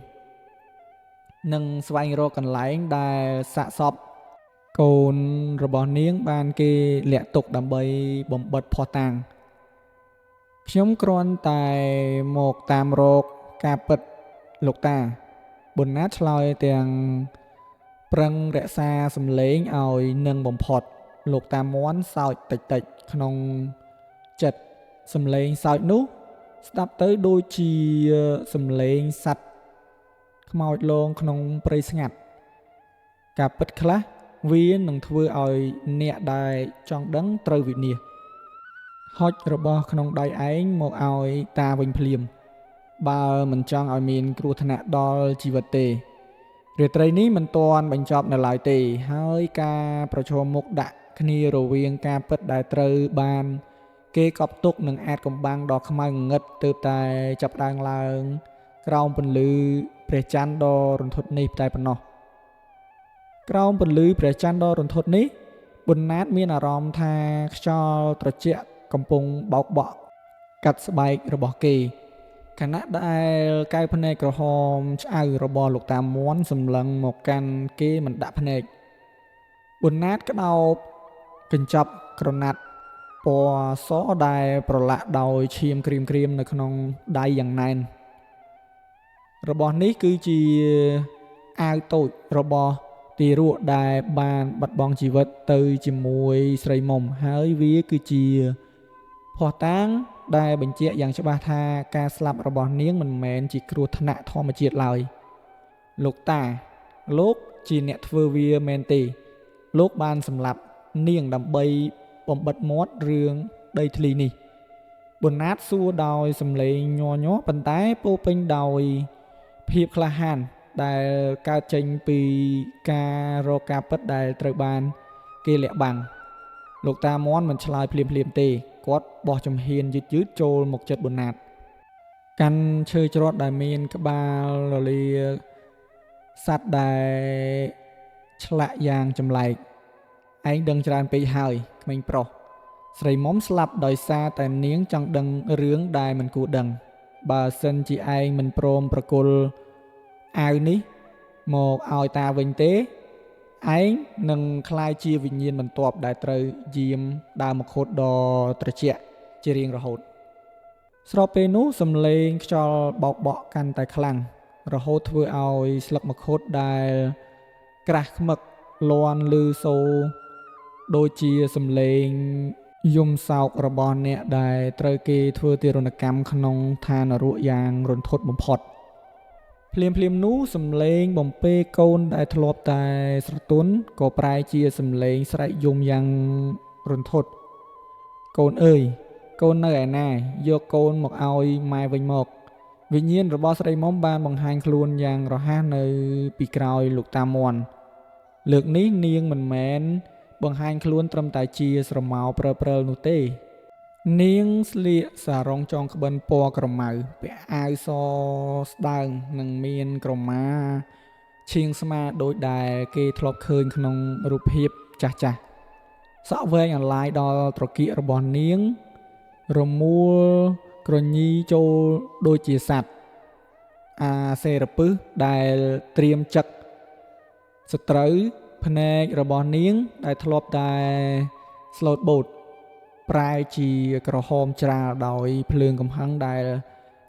និងស្វែងរកកន្លែងដែលសាកសពកូនរបស់នាងបានគេលាក់ទុកដើម្បីបំបិតភ័ស្តុតាងខ្ញុំគ្រាន់តែមកតាមរកការពិតលោកតាប៊ុនណាតឆ្លើយទាំងប្រឹងរក្សាសំឡេងឲ្យនឹងបំផុតលោកតាមាន់សើចតិចក្នុងចិត្តសំឡេងសើចនោះស្ដាប់ទៅដូចជាសំឡេងសត្វខ្មោចលងក្នុងព្រៃស្ងាត់ការពិតខ្លះវានឹងធ្វើឲ្យអ្នកដែលចង់ដឹងត្រូវវិនាសហុចរបស់ក្នុងដៃឯងមកឲ្យតាវិញភ្លាមបើមិនចង់ឲ្យមានគ្រោះថ្នាក់ដល់ជីវិតទេរាត្រីនេះមិនទាន់បញ្ចប់នៅឡើយទេហើយការប្រឈមមុខដាក់គ្នារវាងការពិតដែលត្រូវបានគេកប់ទុកនឹងអាចកំបាំងដ៏ខ្មៅងងឹតទើបតែចាប់ដើមឡើងក្រោមពន្លឺព្រះច័ន្ទដ៏រន្ធត់នេះតែប៉ុណ្ណោះក្រោមពន្លឺព្រះច័ន្ទដ៏រន្ធត់នេះប៊ុនណាតមានអារម្មណ៍ថាខ្យល់ត្រជាក់កំពុងបោកបក់កាត់ស្បែករបស់គេខណៈដែលកែវភ្នែកក្រហមឆ្អៅរបស់លោកតាមាន់សម្លឹងមកកាន់គេមិនដាក់ភ្នែកប៊ុនណាតក្តោបកញ្ចប់ក្រណាត់ពណ៌សដែលប្រឡាក់ដោយឈាមក្រៀមនៅក្នុងដៃយ៉ាងណែនរបស់នេះគឺជាអាវតូចរបស់ទារកដែលបានបាត់បង់ជីវិតទៅជាមួយស្រីមុំហើយវាគឺជាភ័ស្តុតាងដែលបញ្ជាក់យ៉ាងច្បាស់ថាការស្លាប់របស់នាងមិនមែនជាគ្រោះថ្នាក់ធម្មជាតិឡើយលោកតាលោក ជាអ្នកធ្វើវាមែនទេលោកបានសម្លាប់នាងដើម្បីបំបិទមាត់រឿងដីធ្លីនេះប៊ុនណាតសួរដោយសំឡេងញ័រញាស់ប៉ុន្តែពោពេញដោយភាពក្លាហានដែលកើតចេញពីការរកការពិតដែលត្រូវបានគេលាក់បាំងលោកតាមន់មិនឆ្លើយភ្លាមៗទេគាត់បោះចំហៀនយឺតៗចូលមកចិត្តប៊ុនណាតកាន់ឈើច្រត់ដែលមានក្បាលរលាសត្វដែលឆ្លាក់យ៉ាងចម្លែកឯងដឹងច្រើនពេកហើយក្មេងប្រុសស្រីមុំស្លាប់ដោយសារតែនាងចង់ដឹងរឿងដែលមិនគួរដឹងបើសិនជាឯងមិនព្រមប្រគល់អាវនេះមកឲ្យតាវិញទេឯងនឹងក្លាយជាវិញ្ញាណបន្ទាប់ដែលត្រូវយាមដើរមខូតដ៏ត្រជាក់ជារៀងរហូតស្របពេលនោះសំឡេងខ្យល់បោកបក់កាន់តែខ្លាំងរហូតធ្វើឲ្យស្លឹកមខូតដែលក្រាស់ខ្មឹកលាន់ឮសូរដូចជាសំឡេងយំសោករបស់អ្នកដែលត្រូវគេធ្វើទារុណកម្មក្នុងឋាននរកយ៉ាងរន្ធត់បំផុតភ្លាមនោះសំឡេងបំពេកូនដែលធ្លាប់តែស្រទន់ក៏ប្រែជាសំឡេងស្រែកយំយ៉ាងរន្ធត់កូនអើយកូននៅឯណាយកកូនមកឲ្យម៉ែវិញមកវិញ្ញាណរបស់ស្រីមុំបានបង្ហាញខ្លួនយ៉ាងរហ័សនៅពីក្រោយលោកតាមន់លើកនេះនាងមិនមែនបង្ហាញខ្លួនត្រឹមតែជាស្រមោលព្រើលនោះទេនាងស្លៀកសារ៉ុងចងក្បិនពណ៌ក្រមៅពាក់អាវសស្ដើងនិងមានក្រមាឈៀងស្មាដូចដែលគេធ្លាប់ឃើញក្នុងរូបភាពចាស់សក់វែងអន្លាយដល់ត្រគាករបស់នាងរមួលក្រញីចូលដូចជាសត្វអាសេរពឹសដែលត្រៀមចឹកសត្រូវភ្នែករបស់នាងដែលធ្លាប់តែស្លូតបូតប្រែជាក្រហមច្រាលដោយភ្លើងកំហឹងដែល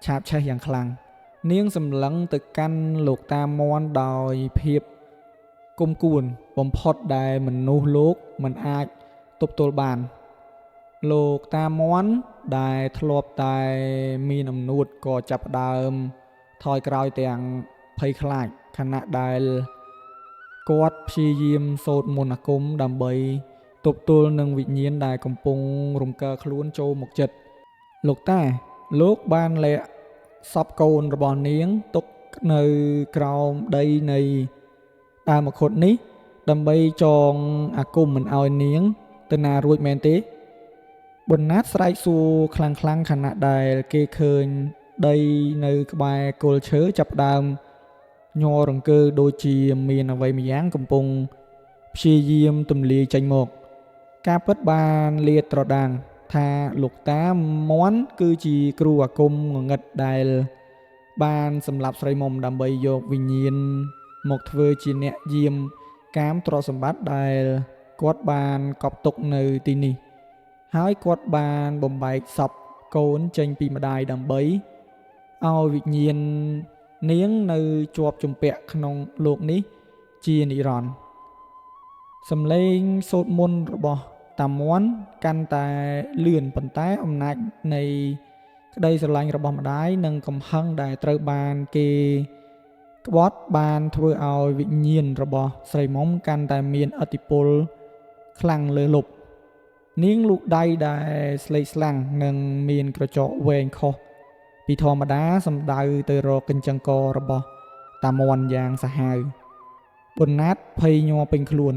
ឆាបឆេះយ៉ាងខ្លាំងនាងសម្លឹងទៅកាន់លោកតាមន់ដោយភាពគុំគួនបំផុតដែលមនុស្សលោកមិនអាចទប់ទល់បានលោកតាមន់ដែលធ្លាប់តែមានអំនួតក៏ចាប់ផ្ដើមថយក្រោយទាំងភ័យខ្លាចខណៈដែលគាត់ព្យាយាមសូត្រមន្តអាគមដើម្បីទប់ទល់នឹងវិញ្ញាណដែលកំពុងរំកិលខ្លួនចូលមកចិត្តលោកតាលោកបានលាក់សពកូនរបស់នាងទុកនៅក្រោមដីនៃដើមមខុតនេះដើម្បីចងអាគមមិនឲ្យនាងទៅណារួចមែនទេប៊ុនណាតស្រែកសួរខ្លាំងខណៈដែលគេឃើញដីនៅក្បែរគល់ឈើចាប់ផ្ដើមញ័ររង្គើដូចជាមានអ្វីម្យ៉ាងកំពុងព្យាយាមទម្លាយចេញមកការពិតបានលាតត្រដាងថាលោកតាមន់គឺជាគ្រូអាគមងងឹតដែលបានសម្លាប់ស្រីមុំដើម្បីយកវិញ្ញាណមកធ្វើជាអ្នកយាមកាមទ្រព្យសម្បត្តិដែលគាត់បានកប់ទុកនៅទីនេះហើយគាត់បានបំបែកសពកូនចេញពីម្ដាយដើម្បីឲ្យវិញ្ញាណនាងនៅជាប់ជំពាក់ក្នុងលោកនេះជានិរន្តរ៍សំឡេងសូត្រមន្តរបស់តាមន់កាន់តែលឿនប៉ុន្តែអំណាចនៃក្តីស្រឡាញ់របស់ម្ដាយនិងកំហឹងដែលត្រូវបានគេក្បត់បានធ្វើឲ្យវិញ្ញាណរបស់ស្រីមុំកាន់តែមានឥទ្ធិពលខ្លាំងលើលប់នាងលូកដៃដែលស្លេកស្លាំងនិងមានក្រចកវែងខុសពីធម្មតាសំដៅទៅរកកញ្ចឹងករបស់តាមន់យ៉ាងសាហាវប៊ុនណាតភ័យញ័រពេញខ្លួន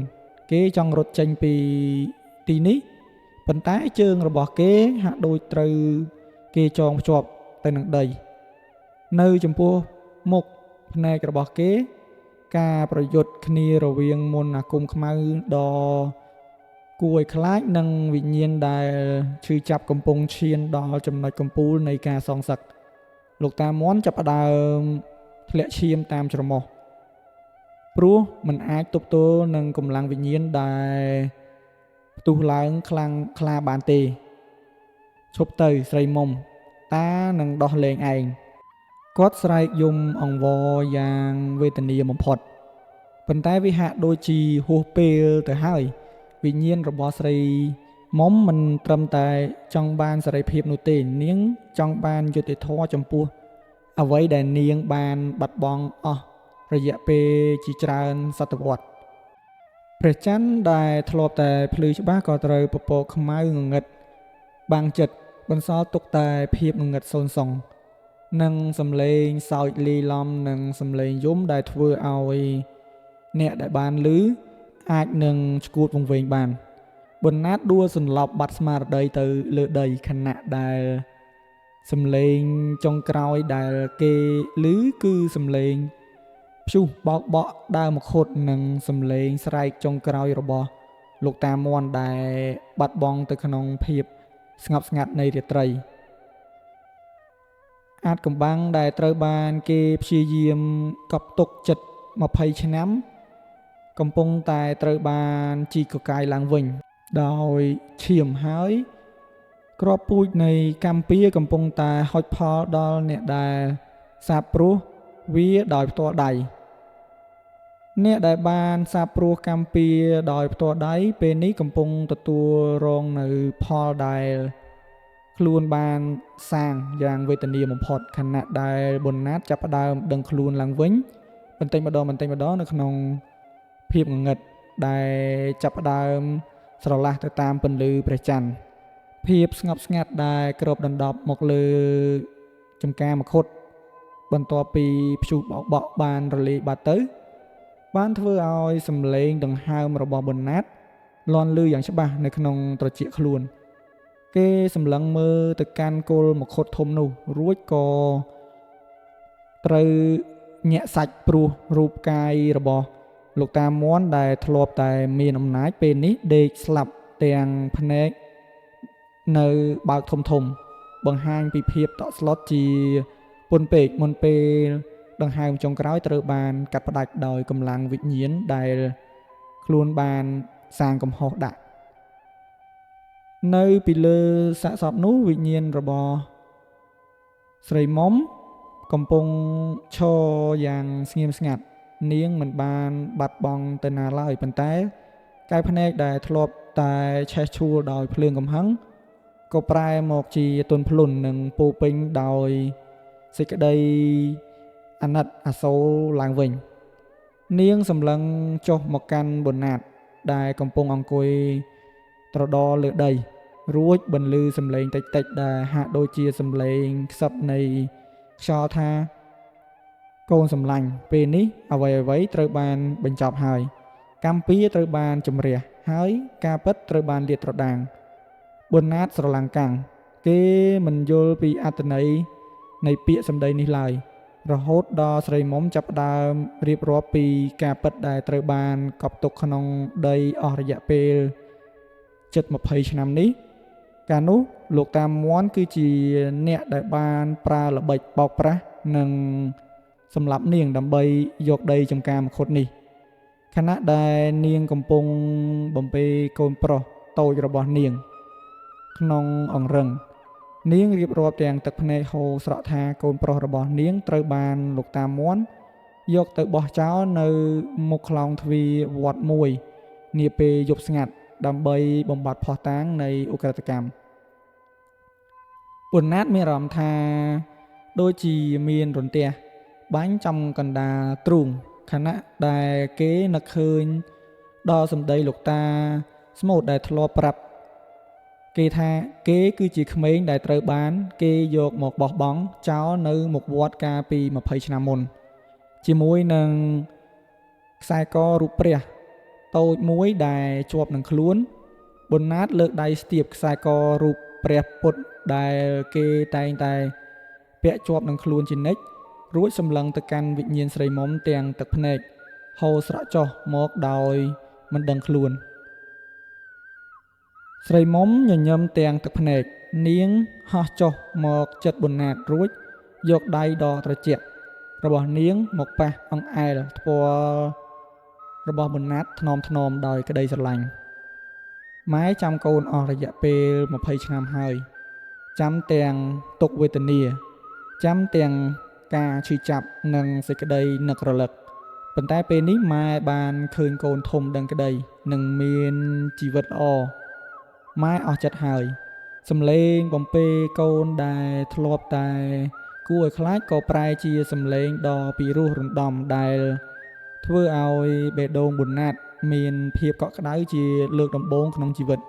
គេចង់រត់ចេញពីទីនេះប៉ុន្តែជើងរបស់គេហាក់ដូចត្រូវគេចងភ្ជាប់ទៅនឹងដីនៅចំពោះមុខភ្នែករបស់គេការប្រយុទ្ធគ្នារវាងមន្តអាគមខ្មៅដ៏គួរឲ្យខ្លាចនិងវិញ្ញាណដែលឈឺចាប់កំពុងឈានដល់ចំណុចកំពូលនៃការសងសឹកលោកតាមន់ចាប់ផ្ដើមធ្លាក់ឈាមតាមច្រមុះព្រោះมันអាចទប់ទល់នឹងកម្លាំងវិញ្ញាណដែលផ្ទុះឡើងខ្លាំងក្លាបានទេឈប់ទៅស្រីមុំតានឹងដោះលែងឯងគាត់ស្រែកយំអង្វរយ៉ាងវេទនាបំផុតប៉ុន្តែវាហាក់ដូចជាហួសពេលទៅហើយវិញ្ញាណរបស់ស្រីមុំមិនត្រឹមតែចង់បានសេរីភាពនោះទេនាងចង់បានយុត្តិធម៌ចំពោះអ្វីដែលនាងបានបាត់បង់អស់ រយៈពេលជាច្រើនសតវត្សព្រះច័ន្ទដែលធ្លាប់តែភ្លឺច្បាស់ក៏ត្រូវពពកខ្មៅងងឹតបាំងចិត្តបន្សល់ទុកតែភាពងងឹតសូន្យសងនិងសំឡេងសើចលាយឡំនឹងសំឡេងយំដែលធ្វើឲ្យអ្នកដែលបានឮអាចនឹងឈួតវង្វេងបានបណ្ណាតដួលសន្លប់បាត់ស្មារតីទៅលើដីខណៈដែលសំឡេងចុងក្រោយដែលគេឮគឺសំឡេងព្យុះបោកបក់ដើរមកខុតនិងសំឡេងស្រែកចុងក្រោយរបស់លោកតាមាន់ដែលបាត់បង់ទៅក្នុងភាពស្ងប់ស្ងាត់នៃរាត្រីអាចកំបាំងដែលត្រូវបានគេព្យាយាមកប់ទុកចិត្ត20ឆ្នាំកំពុងតែត្រូវបានជីកកកាយឡើងវិញដោយឈាមហើយក្របពូជនៃកម្ពុជាកំពុងតែហុចផលដល់អ្នកដែលសាបព្រោះវាដោយផ្ទាល់ដៃអ្នកដែលបានសាបព្រោះកម្ពុជាដោយផ្ទាល់ដៃពេលនេះកំពុងទទួលរងនៅផលដែលខ្លួនបានសាងយ៉ាងវេទនាបំផុតខណៈដែលបណ្ណាតចាប់ផ្ដើមដឹងខ្លួនឡើងវិញបន្តិចម្ដងនៅក្នុងភាពងងឹតដែលចាប់ផ្ដើមស្រឡះទៅតាមពន្លឺព្រះច័ន្ទភាពស្ងប់ស្ងាត់ដែលគ្របដណ្ដប់មកលើចំការមគ្គុទ្ទបន្ទាប់ពីព្យុះបោកបក់បានរលាយបាត់ទៅបានធ្វើឲ្យសំឡេងដង្ហើមរបស់បណ្ណាតលាន់ឮយ៉ាងច្បាស់នៅក្នុងត្រចៀកខ្លួនគេសម្លឹងមើលទៅកាន់គល់មគ្គុទ្ទធំនោះរួចក៏ត្រូវញាក់សាច់ព្រោះរូបកាយរបស់លោកតាមាន់ដែលធ្លាប់តែមានអំណាចពេលនេះដេកស្លាប់ទាំងភ្នែកនៅបើកធំបង្ហាញពីភាពតក់ស្លុតជាពន់ពេកមុនពេលដង្ហើមចុងក្រោយត្រូវបានកាត់ផ្ដាច់ដោយកម្លាំងវិញ្ញាណដែលខ្លួនបានសាងកំហុសដាក់នៅពីលើសាកសពនោះវិញ្ញាណរបស់ស្រីមុំកំពុងឈរយ៉ាងស្ងៀមស្ងាត់នាងមិនបានបាត់បង់ទៅណាឡើយប៉ុន្តែកែវភ្នែកដែលធ្លាប់តែឆេះឆួលដោយភ្លើងកំហឹងក៏ប្រែមកជាទន់ភ្លន់និងពោពេញដោយសេចក្តីអាណិតអាសូរឡើងវិញនាងសម្លឹងចុះមកកាន់បណ្ណាតដែលកំពុងអង្គុយត្រដរលើដីរួចបន្លឺសំឡេងតិចៗដែលហាក់ដូចជាសំឡេងខ្សឹបនៃខ្យល់ថាកូនសម្លាញ់ពេលនេះអ្វីត្រូវបានបញ្ចប់ហើយកម្ពុជាត្រូវបានជំរះហើយការពិតត្រូវបានលាតត្រដាងបណ្ណាតស្រឡាំងកាំងគេមិនយល់ពីអត្ថន័យនៃពាក្យសម្ដីនេះឡើយរហូតដល់ស្រីមុំចាប់ផ្ដើមរៀបរាប់ពីការពិតដែលត្រូវបានកប់ទុកក្នុងដីអស់រយៈពេលជិត20ឆ្នាំនេះកាលនោះលោកតាមាន់គឺជាអ្នកដែលបានប្រើល្បិចបោកប្រាស់និងសម្លាប់នាងដើម្បីយកដីចំការមគ្គុទ្ទនេះខណៈដែលនាងកំពុងបំពេកូនប្រុសតូចរបស់នាងក្នុងអង្រឹងនាងរៀបរាប់ទាំងទឹកភ្នែកហូរស្រក់ថាកូនប្រុសរបស់នាងត្រូវបានលោកតាមាន់យកទៅបោះចោលនៅមុខខ្លោងទ្វារវត្តមួយនាពេលយប់ស្ងាត់ដើម្បីបំបត្តិភស្តុតាងនៃឧក្រិដ្ឋកម្មបណ្ណាតមានអារម្មណ៍ថាដូចជាមានរន្ទះបាញ់ចំកណ្ដាលទ្រូងខណៈដែលគេនឹកឃើញដល់សម្ដីលោកតាស្មូតដែលធ្លាប់ប្រាប់គេថាគេគឺជាក្មេងដែលត្រូវបានគេយកមកបោះបង់ចោលនៅមុខវត្តកាលពី20ឆ្នាំមុនជាមួយនឹងខ្សែករូបព្រះតូចមួយដែលជាប់នឹងខ្លួនបណ្ណាតលើកដៃស្ទាបខ្សែករូបព្រះពុទ្ធដែលគេតែងតែពាក់ជាប់នឹងខ្លួនជានិច្ចរួចសម្លឹងទៅកាន់វិញ្ញាណស្រីមុំទាំងទឹកភ្នែកហូរស្រក់ចុះមកដោយមិនដឹងខ្លួនស្រីមុំញញឹមទាំងទឹកភ្នែកនាងហោះចុះមកជិតបណ្ណាតរួចយកដៃដ៏ត្រជាក់របស់នាងមកប៉ះអង្អែលថ្ពាល់របស់បណ្ណាតថ្នមដោយក្តីស្រឡាញ់ម៉ែចាំកូនអស់រយៈពេល20ឆ្នាំហើយចាំទាំងទុក្ខវេទនាចាំទាំងការឈឺចាប់និងសេចក្តីនឹករលឹកប៉ុន្តែពេលនេះម៉ែបានឃើញកូនធំដឹងក្តីនិងមានជីវិតល្អម៉ែអស់ចិត្តហើយសំឡេងបំពេកូនដែលធ្លាប់តែ គួរឲ្យខ្លាចក៏ប្រែជាសំឡេងដ៏ពីរោះរណ្ដំដែលធ្វើឲ្យបេះដូងប៊ុនណាតមានភាពកក់ក្ដៅជាលើកដំបូងក្នុងជីវិត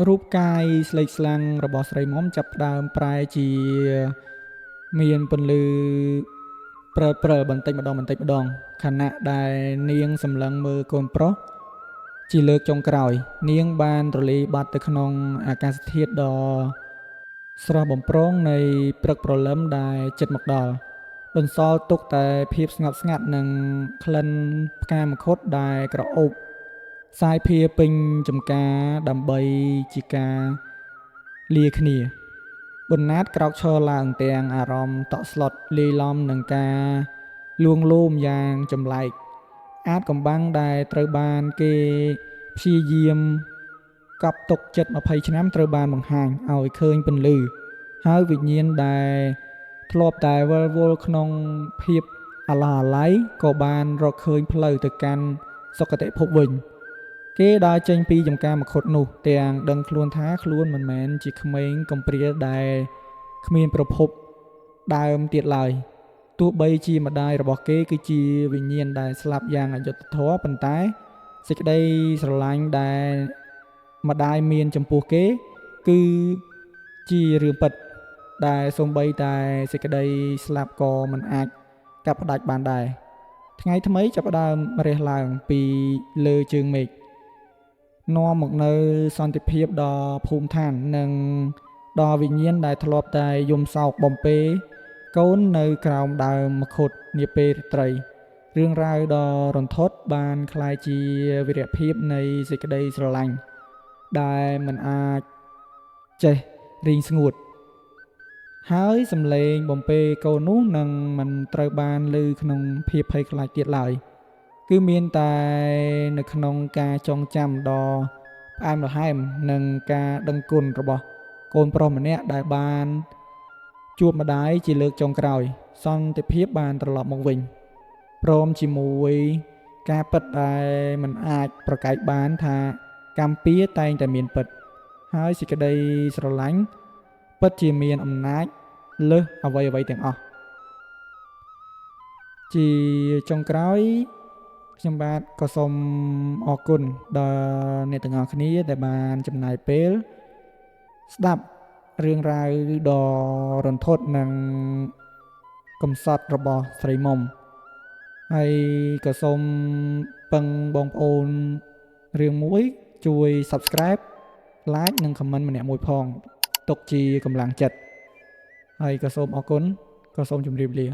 រូបកាយស្លេកស្លាំងរបស់ស្រីមុំចាប់ផ្ដើមប្រែជាមានពន្លឺព្រិលបន្តិចម្ដងខណៈដែលនាងសម្លឹងមើលកូនប្រុសជាលើកចុងក្រោយនាងបានរលាយបាត់ទៅក្នុងអាកាសធាតុដ៏ស្រស់បំព្រងនៃព្រឹកព្រលឹមដែលជិតមកដល់បន្សល់ទុកតែភាពស្ងប់ស្ងាត់និងក្លិនផ្កាម្ឃុតដែលក្រអូបសាយភាពេញចំការដើម្បីជាការលាគ្នាប៊ុនណាតក្រោកឈរឡើងទាំងអារម្មណ៍តក់ស្លុតលាយឡំនឹងការលួងលោមយ៉ាងចម្លែកអាចកំបាំងដែលត្រូវបានគេព្យាយាមកប់ទុកចិត្ត20ឆ្នាំត្រូវបានបង្ហាញឲ្យឃើញពន្លឺហើយវិញ្ញាណដែលធ្លាប់តែវិលវល់ក្នុងភាពអាឡោះអាល័យក៏បានរកឃើញផ្លូវទៅកាន់សុគតិភពវិញគេដើរចេញពីចំការមឃុតនោះទាំងដឹងខ្លួនថាខ្លួនមិនមែនជាក្មេងកំព្រាដែលគ្មានប្រភពដើមទៀតឡើយទោះបីជាម្ដាយរបស់គេគឺជាវិញ្ញាណដែលស្លាប់យ៉ាងអយុត្តិធម៌ប៉ុន្តែសេចក្តីស្រឡាញ់ដែលម្ដាយមានចំពោះគេគឺជារឿងពិតដែលសូម្បីតែសេចក្តីស្លាប់ក៏មិនអាចកាត់ផ្ដាច់បានដែរថ្ងៃថ្មីចាប់ផ្ដើមរះឡើងពីលើជើងមេឃនាំមកនៅសន្តិភាពដល់ភូមិឋាននិងដល់វិញ្ញាណដែលធ្លាប់តែយំសោកបំពេកូននៅក្រោមដើមមឃុតនាពេលរាត្រីរឿងរ៉ាវដ៏រន្ធត់បានคล้ายជាវីរភាពនៃសេចក្តីស្រឡាញ់ដែលមិនអាចចេះរីងស្ងួតហើយសំឡេងបំពេកូននោះនឹងមិនត្រូវបានឮក្នុងភាពភ័យខ្លាចទៀតឡើយគឺមានតែនៅក្នុងការចងចាំដ៏ផ្អែមល្ហែមនិងការដឹងគុណរបស់កូនប្រុសម្នាក់ដែលបានជួបម្ដាយជាលើកចុងក្រោយសន្តិភាពបានត្រឡប់មកវិញព្រមជាមួយការពិតដែលមិនអាចប្រកែកបានថាកម្ពីតែងតែមានពិតហើយសេចក្តីស្រឡាញ់ពិតជាមានអំណាចលើសអ្វីៗទាំងអស់ជាចុងក្រោយខ្ញុំបាទក៏សូមអរគុណដល់អ្នកទាំងអស់គ្នាដែលបានចំណាយពេលស្ដាប់រឿងរ៉ាវដ៏រន្ធត់និងកំសត់របស់ស្រីមុំហើយក៏សូមពឹងបងប្អូនរឿងមួយជួយ Subscribe Like និង Comment ម្នាក់មួយផងទុកជាកម្លាំងចិត្តហើយក៏សូមអរគុណក៏សូមជម្រាបលា